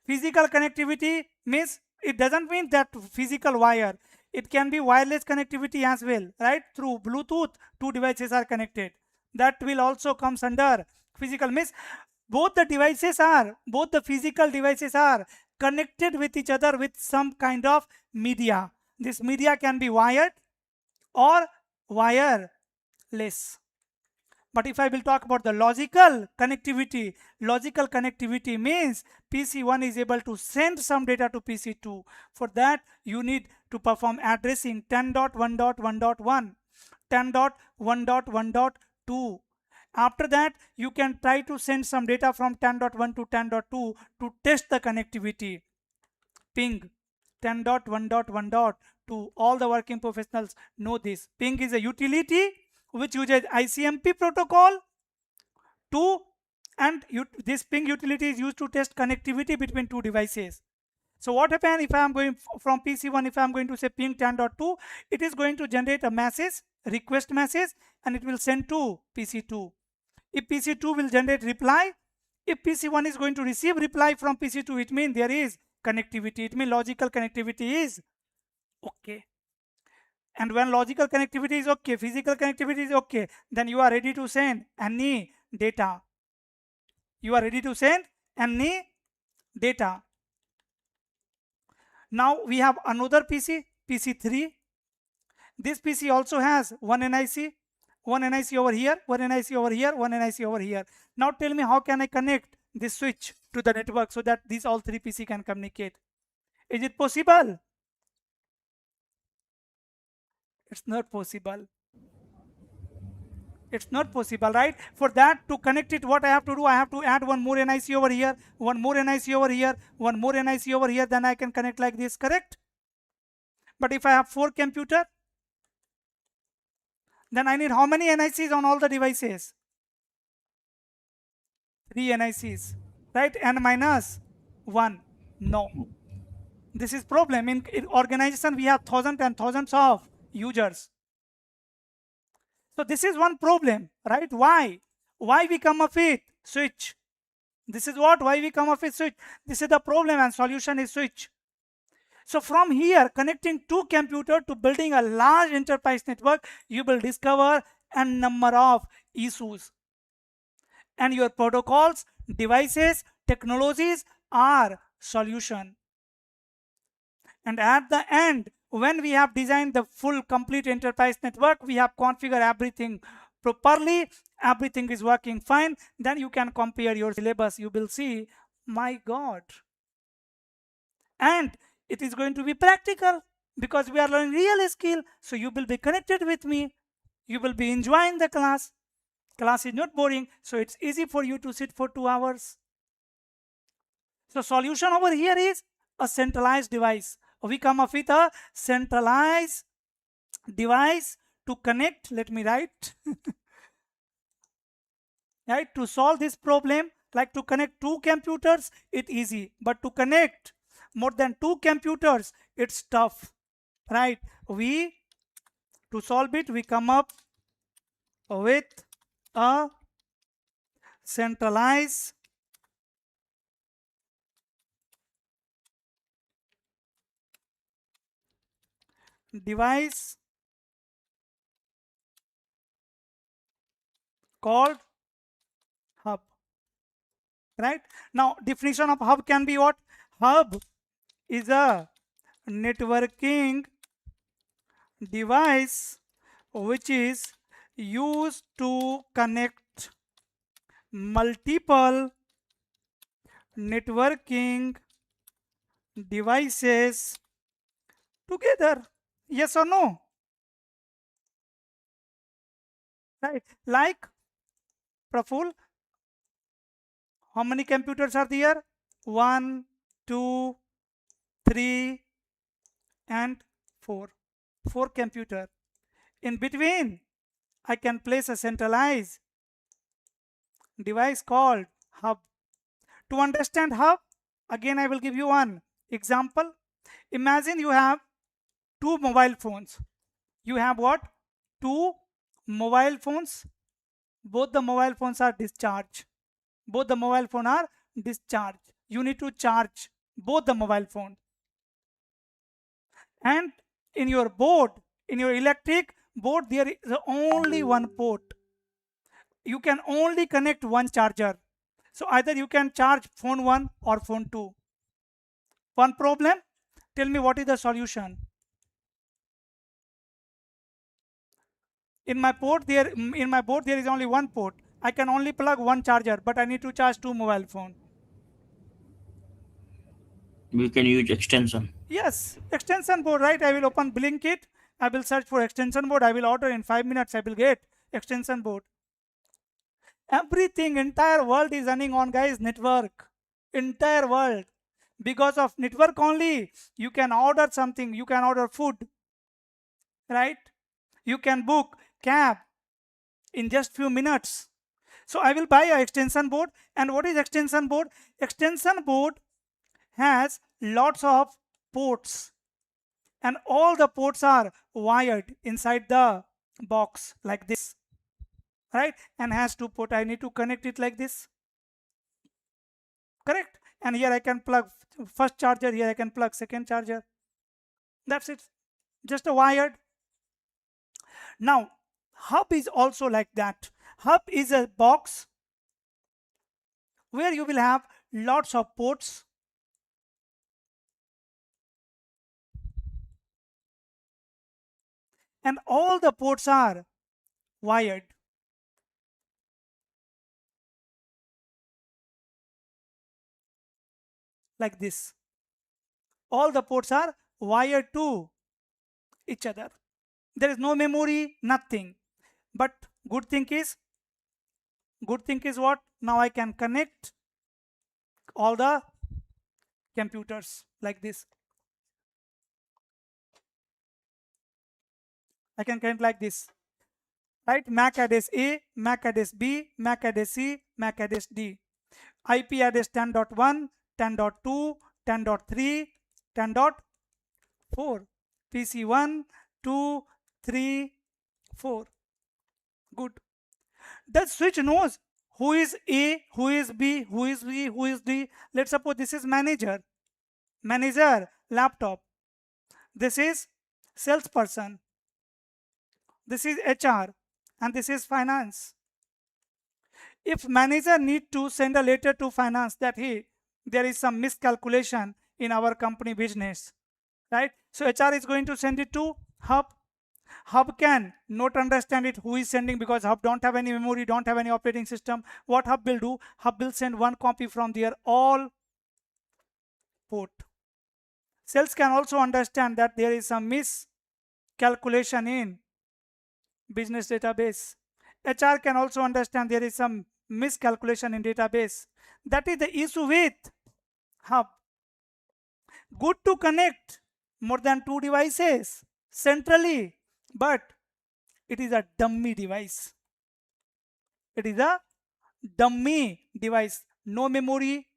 Physical connectivity means, it doesn't mean that physical wire. It can be wireless connectivity as well, right? Through Bluetooth, two devices are connected. That will also comes under physical. Means both the physical devices are connected with each other with some kind of media. This media can be wired or wireless. But if I will talk about the logical connectivity means PC1 is able to send some data to PC2. For that, you need to perform addressing 10.1.1.1, 10.1.1.2. After that, you can try to send some data from 10.1 to 10.2 to test the connectivity. Ping 10.1.1.2. All the working professionals know this. Ping is a utility which uses ICMP protocol to, and this ping utility is used to test connectivity between two devices. So what happens if I am going from PC1, if I am going to say ping 10.2, it is going to generate a message, request message, and it will send to PC2. If PC2 will generate reply, if PC1 is going to receive reply from PC2, it means there is connectivity. It means logical connectivity is okay. And when logical connectivity is okay, physical connectivity is okay, then you are ready to send any data. You are ready to send any data. Now we have another PC, PC3. This PC also has one NIC over here, one NIC over here, one NIC over here. Now tell me, how can I connect this switch to the network so that these all three PC can communicate? Is it possible? It's not possible. It's not possible, right? For that, to connect it, what I have to do, I have to add one more NIC over here, one more NIC over here, one more NIC over here, then I can connect like this, correct? But if I have 4 computers, then I need how many NICs on all the devices? 3 NICs, right? N minus 1. No. This is problem. In organization, we have thousands and thousands of users. So this is one problem, right? Why we come up with switch? This is why we come up with switch. This is the problem, and solution is switch. So from here, connecting 2 computers to building a large enterprise network, you will discover a number of issues. And your protocols, devices, technologies are solution. And at the end, when we have designed the full complete enterprise network, we have configured everything properly, everything is working fine, then you can compare your syllabus. You will see, my God. And it is going to be practical because we are learning real skill. So you will be connected with me. You will be enjoying the class. Class is not boring. So it's easy for you to sit for 2 hours. So solution over here is a centralized device. We come up with a centralized device to connect. Let me write. Right? To solve this problem, like to connect 2 computers, it's easy. But to connect more than 2 computers, it's tough. Right? To solve it, we come up with a centralized device called hub. Right? Now, definition of hub can be what? Hub is a networking device which is used to connect multiple networking devices together. Yes or no? Right? Like, Praphul, how many computers are there? 1, 2, 3, and 4. 4 computer. In between, I can place a centralized device called hub. To understand hub, again I will give you one example. Imagine you have 2 mobile phones. You have what? 2 mobile phones. Both the mobile phones are discharged. Both the mobile phone are discharged. You need to charge both the mobile phone. And in your board, in your electric board, there is only one port. You can only connect one charger. So either you can charge phone 1 or phone 2. One problem? Tell me what is the solution. In my board there is only one port. I can only plug one charger, but I need to charge 2 mobile phone. We can use extension. Yes, extension board, right? I will open Blinkit. I will search for extension board. I will order in 5 minutes. I will get extension board. Everything, entire world is running on, guys, network. Entire world. Because of network only, you can order something. You can order food, right? You can book cab in just few minutes. So I will buy an extension board. And what is extension board? Extension board has lots of ports, and all the ports are wired inside the box like this, right? And has 2 ports. I need to connect it like this, correct? And here I can plug first charger, here I can plug second charger. That's it, just a wired. Now hub is also like that. Hub is a box where you will have lots of ports, and all the ports are wired. Like this. All the ports are wired to each other. There is no memory, nothing. But good thing is what? Now I can connect all the computers like this. I can connect like this, right? MAC address A, MAC address B, MAC address C, MAC address D. IP address 10.1, 10.2, 10.3, 10.4. PC 1, 2, 3, 4. Good. The switch knows who is A, who is B, who is B, who is D. Let's suppose this is manager. Manager, laptop. This is salesperson. This is HR. And this is finance. If manager need to send a letter to finance that, hey, there is some miscalculation in our company business, right? So HR is going to send it to hub. Hub can not understand it who is sending, because hub don't have any memory, don't have any operating system. What hub will do? Hub will send one copy from their all port. Sales can also understand that there is some miscalculation in business database. HR can also understand there is some miscalculation in database. That is the issue with hub. Good to connect more than 2 devices centrally, but it is a dummy device. It is a dummy device. No memory,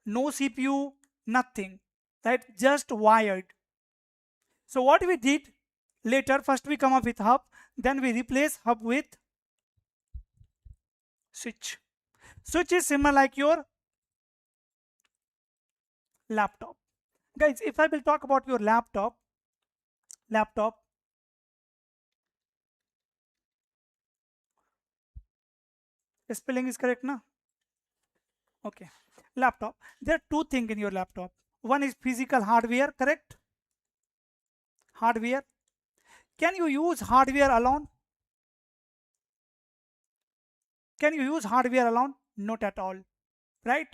no CPU, nothing, right? Just wired. So what we did later, first we come up with hub, then we replace hub with switch. Switch is similar like your laptop. Guys, if I will talk about your laptop, spelling is correct, na? Okay. Laptop. There are 2 things in your laptop. One is physical hardware, correct? Hardware. Can you use hardware alone? Can you use hardware alone? Not at all, right?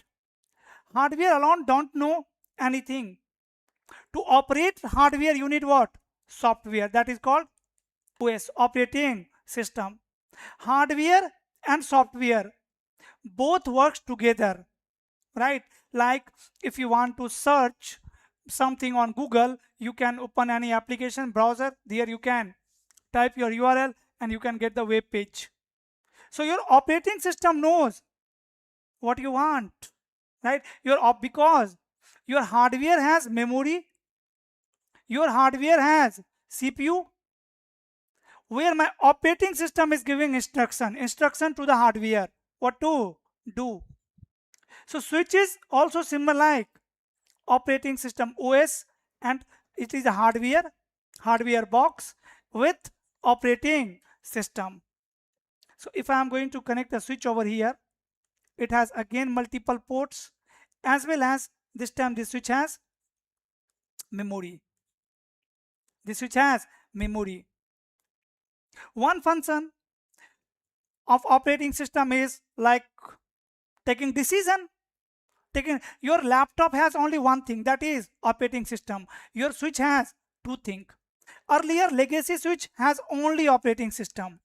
Hardware alone don't know anything. To operate hardware, you need what? Software. That is called OS, operating system. Hardware and software both works together, right? Like if you want to search something on Google, you can open any application browser. There you can type your URL and you can get the web page. So your operating system knows what you want, right? Because your hardware has memory, your hardware has CPU, where my operating system is giving instruction to the hardware what to do. So switch is also similar like operating system OS, and it is a hardware box with operating system. So if I am going to connect a switch over here, it has again multiple ports, as well as this time this switch has memory. This switch has memory. One function of operating system is like taking decision. Your laptop has only one thing, that is operating system. Your switch has two things. Earlier legacy switch has only operating system.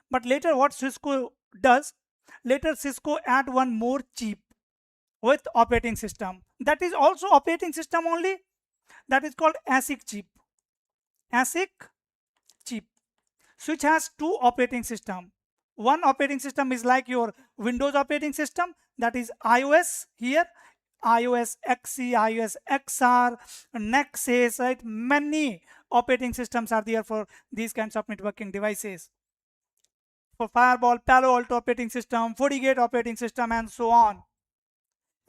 But later what Cisco does, later Cisco add one more chip with operating system. That is also operating system only. That is called ASIC chip. ASIC chip. Switch has two operating system. One operating system is like your Windows operating system, that is iOS here, iOS XE, iOS XR, Nexus, right? Many operating systems are there for these kinds of networking devices. For Firewall, Palo Alto operating system, FortiGate operating system, and so on.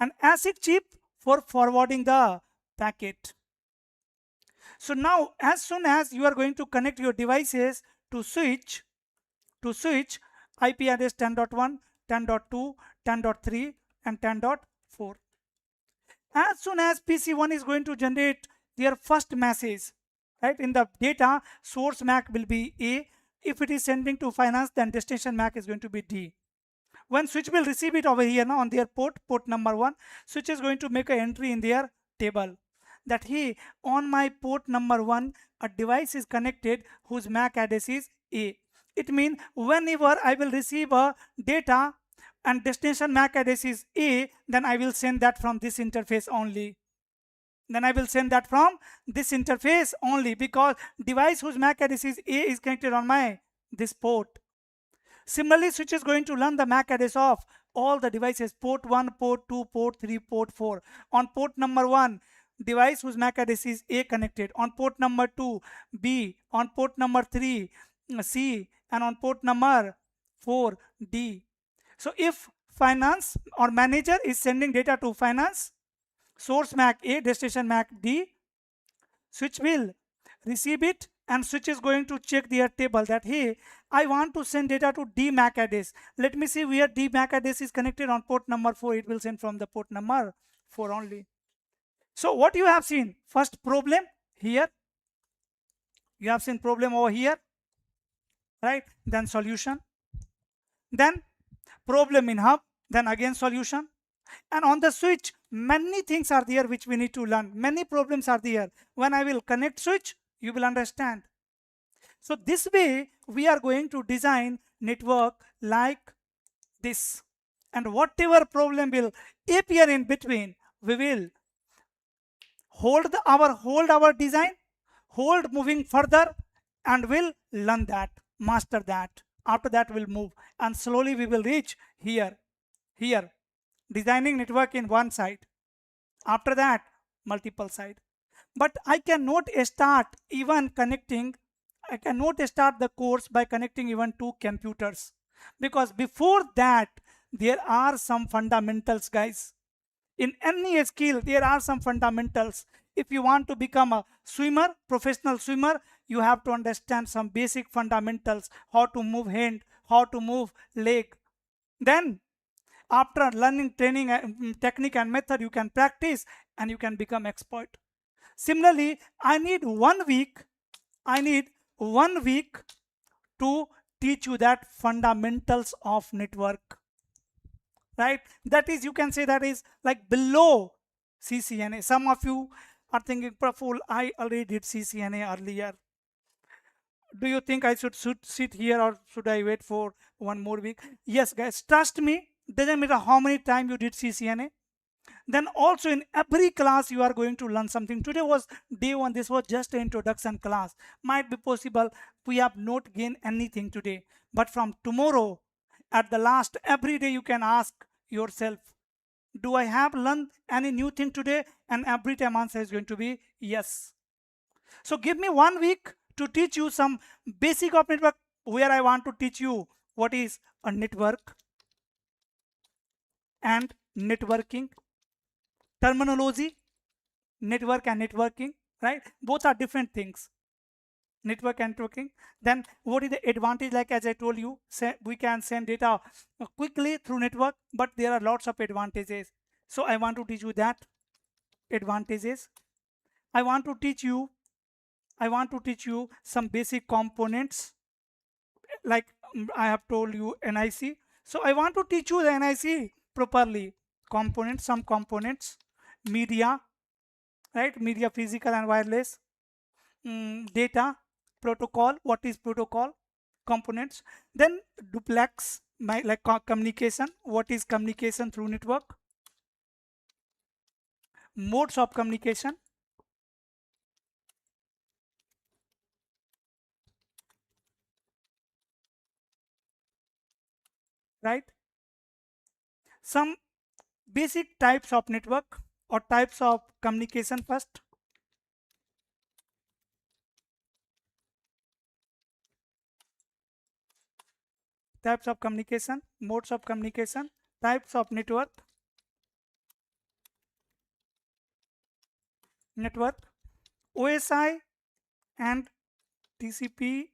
An ASIC chip for forwarding the packet. So now, as soon as you are going to connect your devices to switch IP address 10.1, 10.2, 10.3, and 10.4. As soon as PC1 is going to generate their first message, right? In the data, source MAC will be A. If it is sending to finance, then destination MAC is going to be D. When switch will receive it over here now on their port number 1, switch is going to make an entry in their table that hey, on my port number 1, a device is connected whose MAC address is A. It means whenever I will receive a data and destination MAC address is A, then I will send that from this interface only. Because device whose MAC address is A is connected on this port. Similarly, switch is going to learn the MAC address of all the devices, port 1, port 2, port 3, port 4. On port number 1, device whose MAC address is A connected. On port number 2, B. On port number 3, C. And on port number 4, D. So if finance or manager is sending data to finance, source MAC A, destination MAC D, switch will receive it, and switch is going to check their table that hey, I want to send data to D MAC address. Let me see where D MAC address is connected. On port number 4, it will send from the port number 4 only. So what you have seen, first problem here, you have seen problem over here, right? Then solution, then problem in hub, then again solution. And on the switch, many things are there which we need to learn. Many problems are there. When I will connect switch, you will understand. So this way, we are going to design network like this. And whatever problem will appear in between, we will hold our design, hold moving further, and will learn that, master that. After that, we'll move, and slowly we will reach here, designing network in one side. After that, multiple side. But I cannot start the course by connecting even 2 computers, because before that there are some fundamentals, guys. In any skill there are some fundamentals. If you want to become a swimmer, professional swimmer, you have to understand some basic fundamentals, how to move hand, how to move leg. Then after learning training technique and method, you can practice and you can become expert. Similarly, I need 1 week to teach you that fundamentals of network, right? That is, you can say that is like below CCNA. Some of you are thinking, Praphul, I already did CCNA earlier. Do you think I should sit here, or should I wait for 1 more week? Yes, guys, trust me, doesn't matter how many times you did CCNA. Then also in every class you are going to learn something. Today was day one. This was just an introduction class. Might be possible we have not gained anything today, but from tomorrow at the last, every day you can ask yourself, do I have learned any new thing today? And every time answer is going to be yes. So give me 1 week to teach you some basic of network, where I want to teach you what is a network and networking terminology. Network and networking, right? Both are different things. Network and networking. Then what is the advantage? Like as I told you, we can send data quickly through network, but there are lots of advantages. So I want to teach you that advantages. I want to teach you some basic components, like I have told you NIC. So I want to teach you the NIC properly. Components, some components, media, right? Media, physical and wireless, data, protocol, what is protocol, components. Then duplex, like communication, what is communication through network, modes of communication, right? Some basic types of network or types of communication first. Types of communication, modes of communication, types of network, OSI and TCP,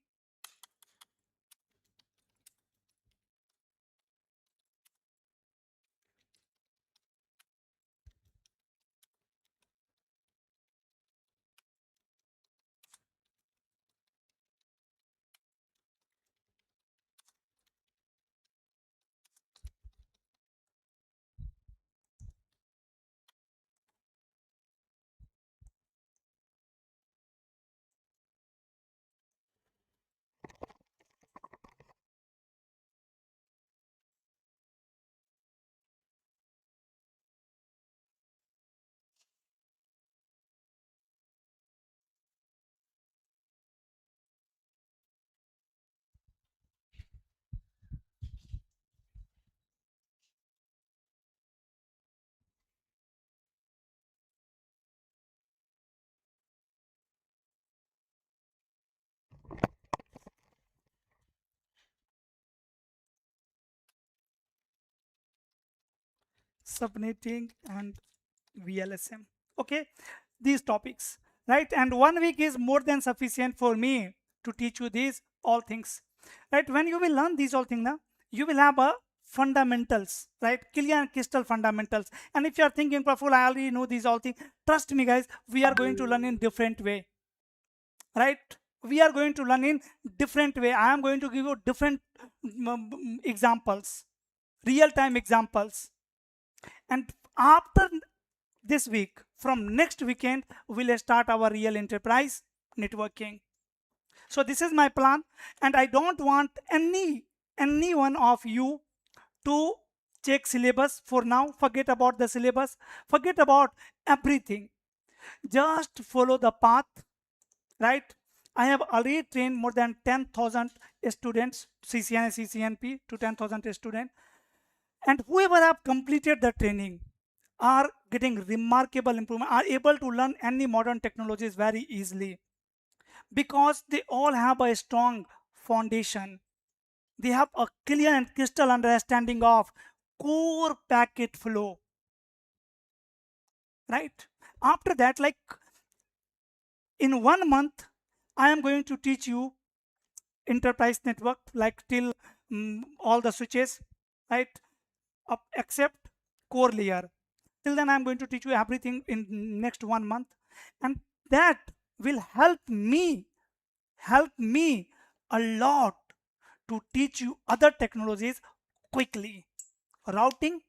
subnetting and VLSM. Okay, these topics, right? And 1 week is more than sufficient for me to teach you these all things, right? When you will learn these all things now, you will have a fundamentals, right? Clear and crystal fundamentals. And if you are thinking, Praful, I already know these all things, trust me guys, we are going to learn in different way, right? We are going to learn in different way. I am going to give you different examples, real-time examples. And after this week, from next weekend, we'll start our real enterprise networking. So this is my plan, and I don't want any one of you to check syllabus for now. Forget about the syllabus, forget about everything, just follow the path, right? I have already trained more than 10,000 students, CCNA, CCNP to 10,000 students, and whoever have completed the training are getting remarkable improvement, are able to learn any modern technologies very easily, because they all have a strong foundation. They have a clear and crystal understanding of core packet flow, right? After that, like in 1 month, I am going to teach you enterprise network, like till all the switches, right? Up except core layer. Till then, I'm going to teach you everything in next 1 month, and that will help me a lot to teach you other technologies quickly. Routing,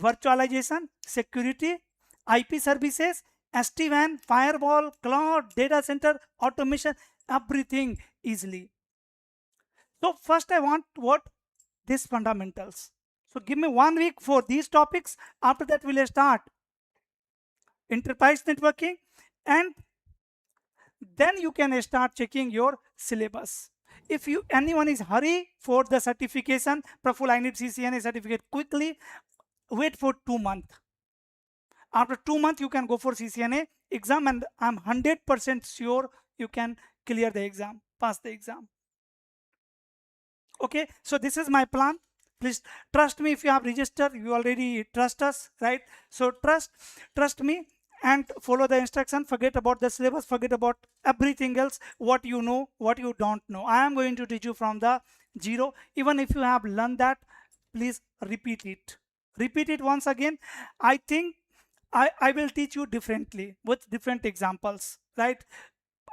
virtualization, security, IP services, SD-WAN, firewall, cloud, data center, automation, everything easily. So first I want what? These fundamentals. So give me 1 week for these topics. After that, we'll start enterprise networking, and then you can start checking your syllabus. If anyone is hurry for the certification, Praful, I need CCNA certificate quickly, wait for 2 months. After 2 months, you can go for CCNA exam, and I'm 100% sure you can clear the exam, pass the exam. Okay, so this is my plan. Please trust me. If you have registered, you already trust us, right? So trust me and follow the instruction. Forget about the syllabus, forget about everything else, what you know, what you don't know. I am going to teach you from the zero. Even if you have learned that, please repeat it once again. I think I will teach you differently with different examples, right?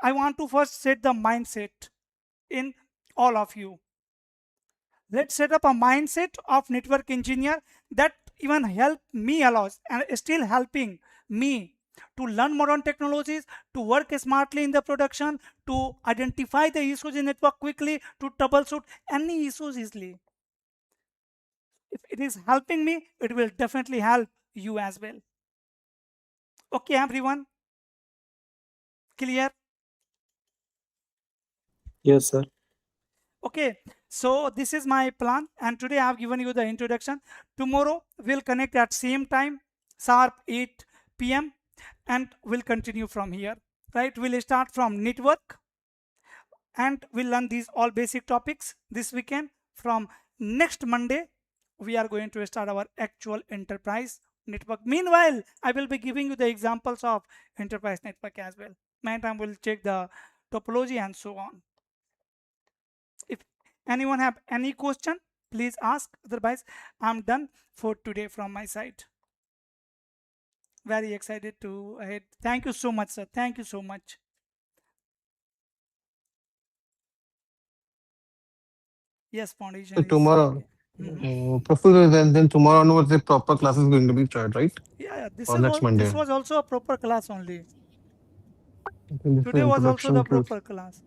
I want to first set the mindset in all of you. Let's set up a mindset of network engineer that even help me a lot and still helping me to learn modern technologies, to work smartly in the production, to identify the issues in network quickly, to troubleshoot any issues easily. If it is helping me, it will definitely help you as well. Okay, everyone, clear? Yes, sir. Okay, so this is my plan, and today I have given you the introduction. Tomorrow we'll connect at same time, sharp 8 p.m. and we'll continue from here, right? We'll start from network and we'll learn these all basic topics this weekend. From next Monday, we are going to start our actual enterprise network. Meanwhile, I will be giving you the examples of enterprise network as well. Meantime, we'll check the topology and so on. If anyone have any question, please ask. Otherwise, I'm done for today from my side. Very excited to ahead. Thank you so much, sir. Thank you so much. Yes, foundation So is tomorrow, okay. Praful, then tomorrow onwards the proper class is going to be started, right? Yeah, this Or is next this Monday. was also a proper class only. I think this is Today was also the introduction to. proper class.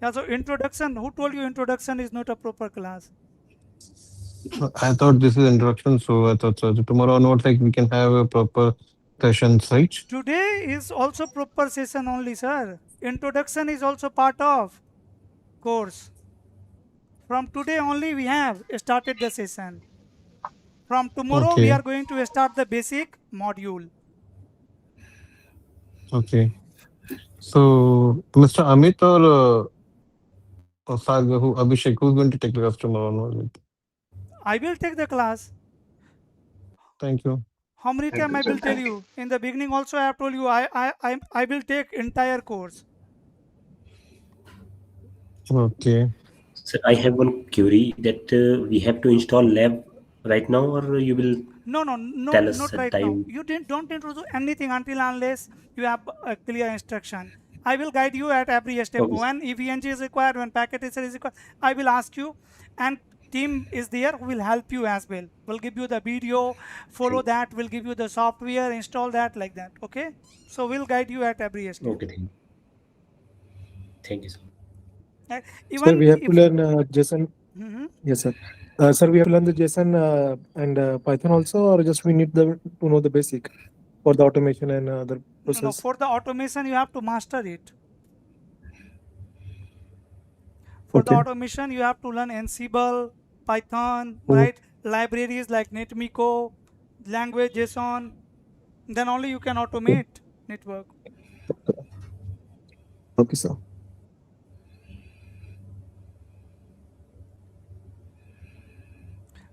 Yeah, so introduction. Who told you introduction is not a proper class? I thought this is introduction, so I thought so. Tomorrow onwards, like we can have a proper sessions, right? Today is also proper session only, sir. Introduction is also part of course. From today only we have started the session. From tomorrow we Okay, are going to start the basic module. okay. So Mr. Amit or Sagar, who Abhishek, who's going to take the class tomorrow onwards? I will take the class. Thank you. How many times I will tell you? In the beginning also I have told you I will take entire course. Okay. So I have one query that we have to install lab right now, or you will No, tell us not at right now. time? You don't introduce anything until unless you have a clear instruction. I will guide you at every step. Okay. When EVNG is required, when packet tracer is required, I will ask you, and team is there who will help you as well. Will give you the video, follow Thank, that, will give you the software, install that like that. Okay, so we'll guide you at every step. okay. Thank you, sir. Right? Sir, Even we have to if learn JSON. Mhm. Yes, sir. Sir, we have to learn the JSON and Python also, or just we need to know the basic for the automation and other no, process. for the automation you have to master it. For the Okay. automation, you have to learn Ansible, Python, Oh, right? Libraries like NetMiko, language JSON. Then only you can okay. automate network. Okay, sir.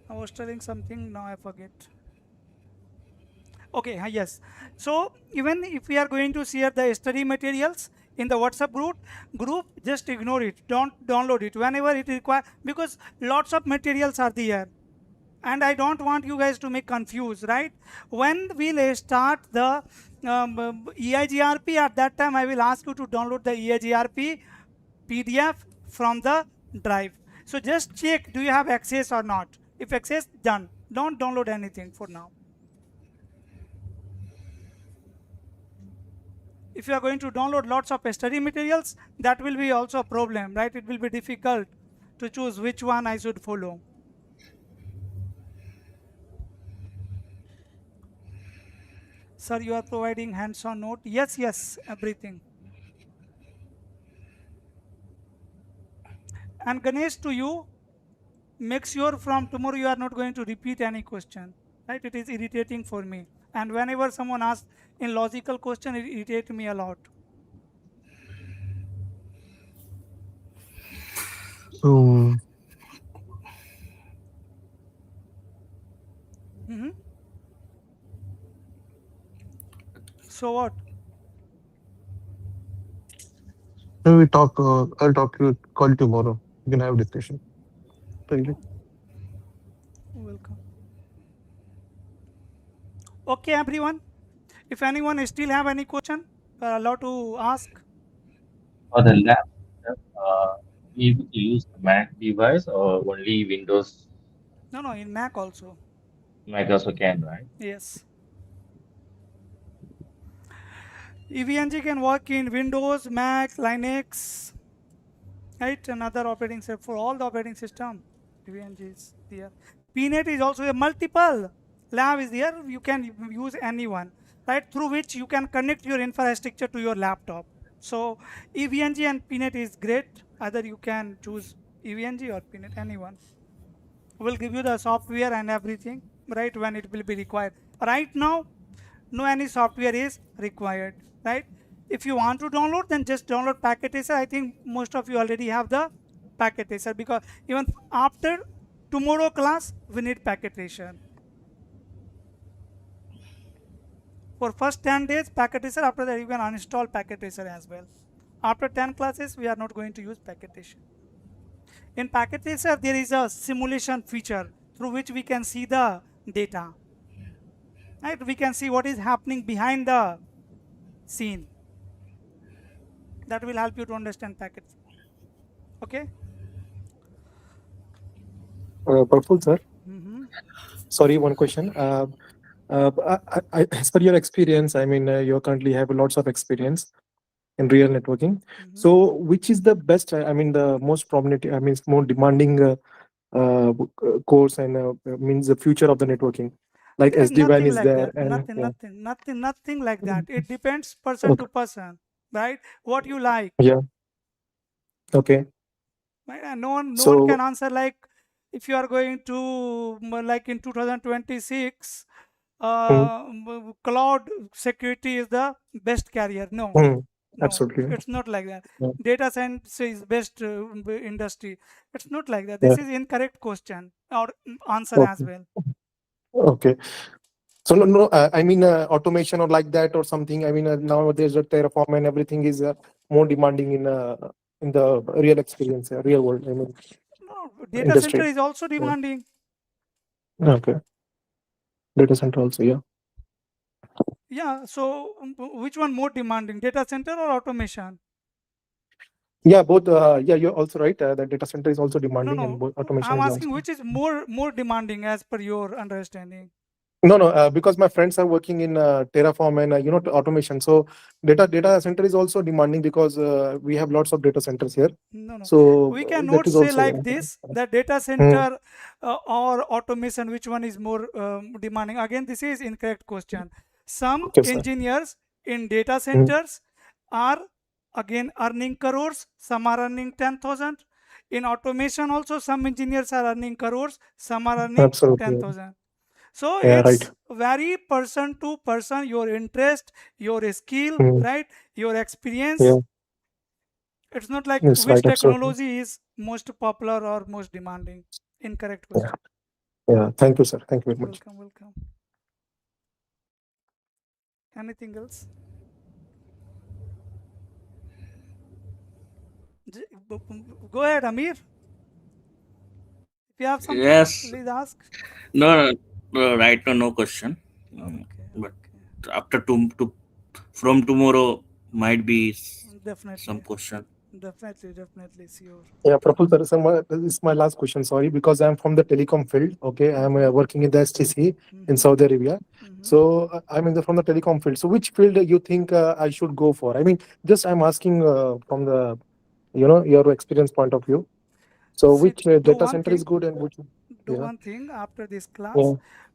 I was telling something, now I forget. Okay, yes. So even if we are going to share the study materials in the WhatsApp group, just ignore it. Don't download it whenever it requires, because lots of materials are there. And I don't want you guys to make confused, right? When we'll start the EIGRP, at that time I will ask you to download the EIGRP PDF from the drive. So just check, do you have access or not? If access, done. Don't download anything for now. If you are going to download lots of study materials, that will be also a problem, right? It will be difficult to choose which one I should follow. Sir, you are providing hands-on note. Yes, everything. And Ganesh, to you, make sure from tomorrow you are not going to repeat any question, right? It is irritating for me. And whenever someone asks in logical question, it irritates me a lot. So So what? when we talk, I'll talk to you, call you tomorrow. We can have a discussion. Thank you. Welcome. Okay, everyone. If anyone still have any question, allowed to ask. For the lab, we able to use the Mac device or only Windows? No, in Mac also. Mac also can, right? Yes. EVNG can work in Windows, Mac, Linux, right? Another operating system for all the operating system. EVNG is there. PNet is also a multiple lab is there. You can use anyone, right? Through which you can connect your infrastructure to your laptop. So EVNG and PNet is great. Either you can choose EVNG or PNet, anyone. We'll give you the software and everything, right? When it will be required. Right now, no any software is required, right? If you want to download, then just download Packet Tracer. I think most of you already have the Packet Tracer, because even after tomorrow class, we need Packet Tracer. For first 10 days, Packet Tracer. After that, you can uninstall Packet Tracer as well. After 10 classes, we are not going to use Packet Tracer. In Packet Tracer, there is a simulation feature through which we can see the data. Right? We can see what is happening behind the scene. That will help you to understand packet. Okay? Praphul, sir. Sorry, one question. As per your experience, I mean, you currently have lots of experience in real networking. So, which is the best? I mean, the most prominent. I mean, more demanding course and means the future of the networking. Like SD-WAN is like there, that. and Nothing like that. It depends person to person, right? What you like. Yeah. Okay. Right? And no one can answer like if you are going to like in 2026. Cloud security is the best carrier. No, absolutely. it's not like that. Data science is best industry. It's not like that. This is incorrect question or answer as well. Okay. So no, I mean automation or like that or something. I mean nowadays the Terraform and everything is more demanding in the real experience, real world. I mean, data industry. center is also demanding. Okay. Data center also, yeah. Yeah. So which one more demanding, data center or automation? Yeah, both. Yeah, you're also right. The data center is also demanding, and both automation. I'm is asking also. which is more demanding as per your understanding. No, because my friends are working in Terraform and automation. So data center is also demanding because we have lots of data centers here. No. So we cannot say like this that data center or automation, which one is more demanding. Again, this is incorrect question. Some engineers in data centers are again earning crores. Some are earning 10,000. In automation also, some engineers are earning crores. Some are earning 10,000. So it's very person to person, your interest, your skill, right? Your experience. Yeah. It's not like which technology is most popular or most demanding. Incorrect question. Yeah. Thank you, sir. Thank you very much. Welcome. Anything else? Go ahead, Amir. If you have something, please ask. No, right now no question. But after from tomorrow might be some question. Definitely, sure. Yeah, Praful, this is my last question. Sorry, because I'm from the telecom field. Okay, I'm working in the STC in Saudi Arabia. So I'm from the telecom field. So which field do you think I should go for? I mean, just I'm asking from the your experience point of view. So which data center is good and which? Do one thing after this class.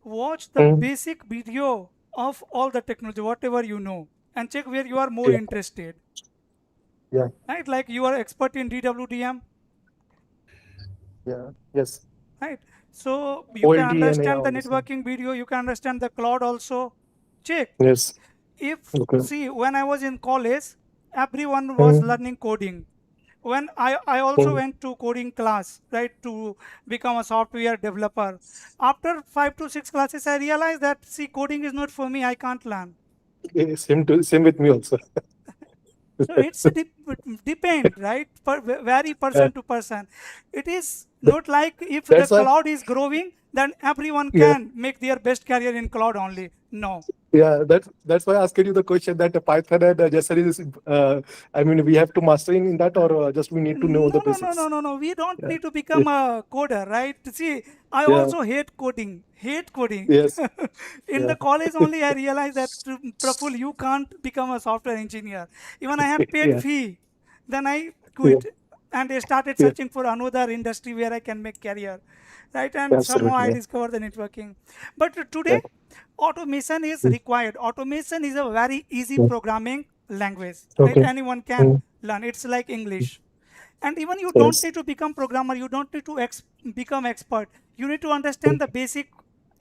Watch the basic video of all the technology, whatever you know, and check where you are more Yeah. interested. Yeah. Right? Like you are expert in DWDM, Yeah. Yes. right? So you can OLTNA understand the all this. networking video, you can understand the cloud also. Check. Yes. If, Okay. see, when I was in college, everyone was Mm, learning coding. When I also mm. went to coding class, right, to become a software developer. After 5 to 6 classes, I realized that, see, coding is not for me, I can't learn. Same with me also. So it's a depend, right? Vary Yeah. person to person. It is not like if the That's why. cloud is growing, then everyone Yeah. can make their best career in cloud only. No. Yeah, that's why I asked you the question that Python and JSON is. I mean, we have to master in that, or just we need to know the basics. No. We don't Yeah. need to become a coder, right? See, I Yeah. also hate coding. Hate coding. Yes. In Yeah. the college only, I realized that, Praful, you can't become a software engineer. Even I had paid Yeah. fee. Then I Yeah. quit and I started Yeah. searching for another industry where I can make career, right? And somehow I Absolutely. discovered the networking. But Yeah. today, automation is Mm, required. Automation is a very easy mm. programming language, right? Okay. Anyone can Mm, learn. It's like English. And even you don't yes. need to become programmer, you don't need to become expert. You need to understand the basic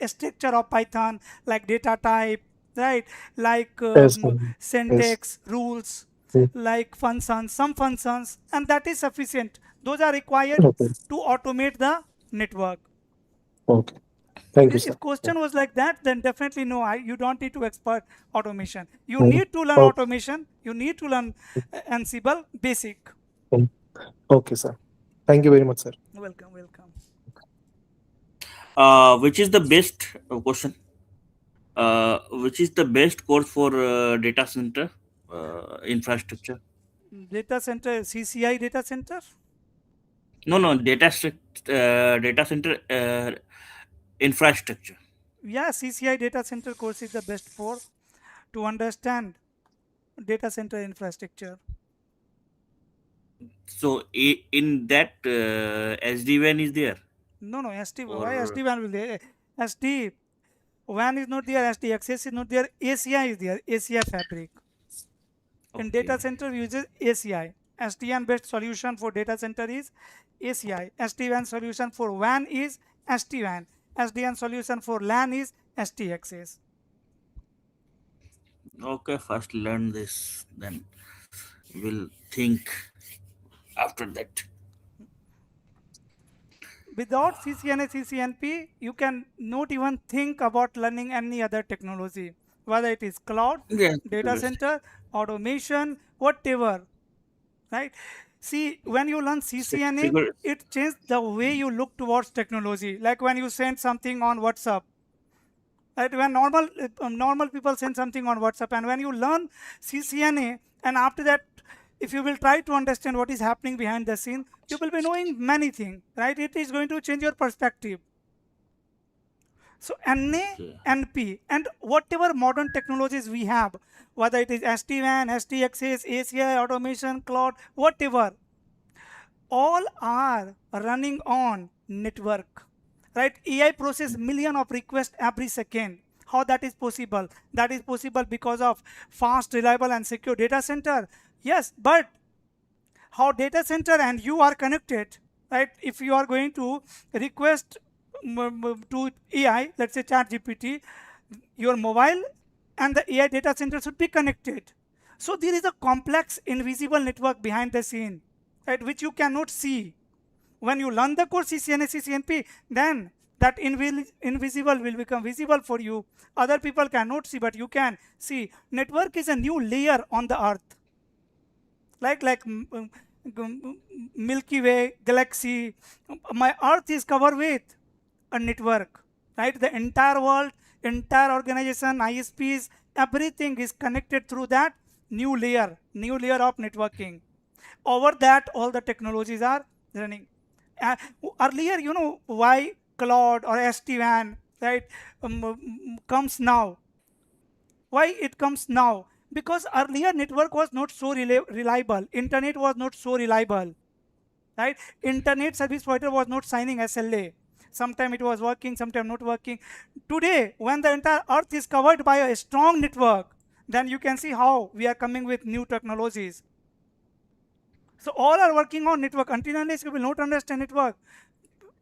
structure of Python, like data type, right? Like Yes. Yes. syntax, rules, Mm, like functions, some functions, and that is sufficient. Those are required okay. to automate the network. Okay. Thank you, sir. If question was like that, then definitely no, you don't need to expert automation. You Mm, need to learn okay. automation. You need to learn Ansible basic. Mm, okay, sir. Thank you very much, sir. Welcome, welcome. Which is the best question? Which is the best course for data center infrastructure? Data center, CCI data center. No, data center infrastructure. Yeah, CCI data center course is the best for to understand data center infrastructure. So in that SD-WAN is there, No, SD. Why or SD-WAN will there? SD-WAN is not there. SD access is not there. ACI is there. ACI fabric. In data okay, center uses ACI. SDN based solution for data center is ACI. SD-WAN solution for WAN is SD-WAN. SDN solution for LAN is SD access. okay. First learn this, then we'll think after that. Without CCNA, CCNP, you can not even think about learning any other technology, whether it is cloud, Yeah, data center, automation, whatever, right? See, when you learn CCNA, figure. it changed the way you look towards technology. Like when you send something on WhatsApp, right? When normal people send something on WhatsApp, and when you learn CCNA, and after that, if you will try to understand what is happening behind the scene, you will be knowing many things, right? It is going to change your perspective. So NA, Okay. NP, and whatever modern technologies we have, whether it is SD-WAN, SDXS, ACI, automation, cloud, whatever, all are running on network, right? AI process million of requests every second. How that is possible? That is possible because of fast, reliable, and secure data center. Yes, but how data center and you are connected, right? If you are going to request to AI, let's say chat GPT, your mobile and the AI data center should be connected. So there is a complex invisible network behind the scene, right, which you cannot see. When you learn the course CCNA, CCNP, then that invisible will become visible for you. Other people cannot see, but you can see. Network is a new layer on the earth, like Milky Way galaxy. My earth is covered with a network, right? The entire world, entire organization, ISPs, everything is connected through that new layer of networking. Over that, all the technologies are running. uh, Earlier, you know why cloud or SD-WAN, right, comes now? Why it comes now? Because earlier network was not so reliable, internet was not so reliable, right? Internet service provider was not signing SLA. sometime it was working, sometime not working. Today, when the entire earth is covered by a strong network, then you can see how we are coming with new technologies. So all are working on network. Until unless you will not understand network,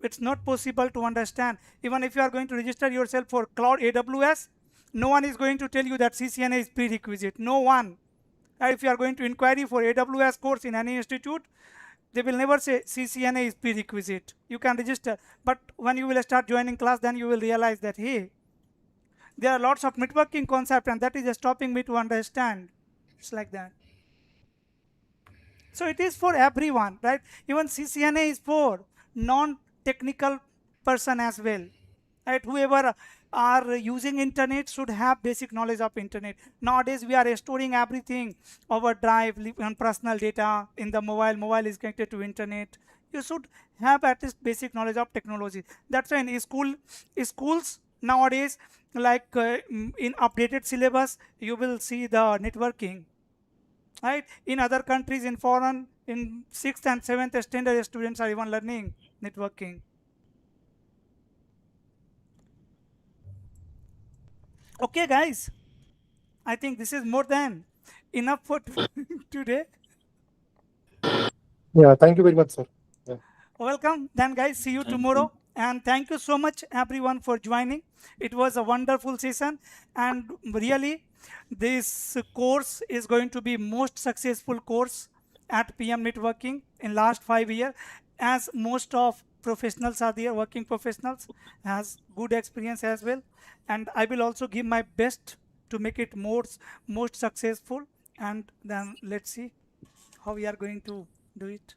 it's not possible to understand. Even if you are going to register yourself for cloud AWS, no one is going to tell you that CCNA is prerequisite. No one. If you are going to inquiry for AWS course in any institute, they will never say CCNA is prerequisite. You can register, but when you will start joining class, then you will realize that, hey, there are lots of networking concept, and that is just stopping me to understand. It's like that. So it is for everyone, right? Even CCNA is for non-technical person as well, right? Whoever are using internet should have basic knowledge of internet. Nowadays we are storing everything, our drive and personal data in the mobile is connected to internet. You should have at least basic knowledge of technology. That's why in schools nowadays, like in updated syllabus, you will see the networking, right? In other countries, in foreign, in 6th and 7th standard, students are even learning networking. Okay, guys, I think this is more than enough for today. Yeah, thank you very much, sir. Yeah. Welcome then, guys. See you tomorrow. And thank you so much everyone for joining. It was a wonderful session, and really this course is going to be most successful course at PM Networking in last 5 years, as most of professionals are there, working professionals has good experience as well. And I will also give my best to make it most successful. And then let's see how we are going to do it.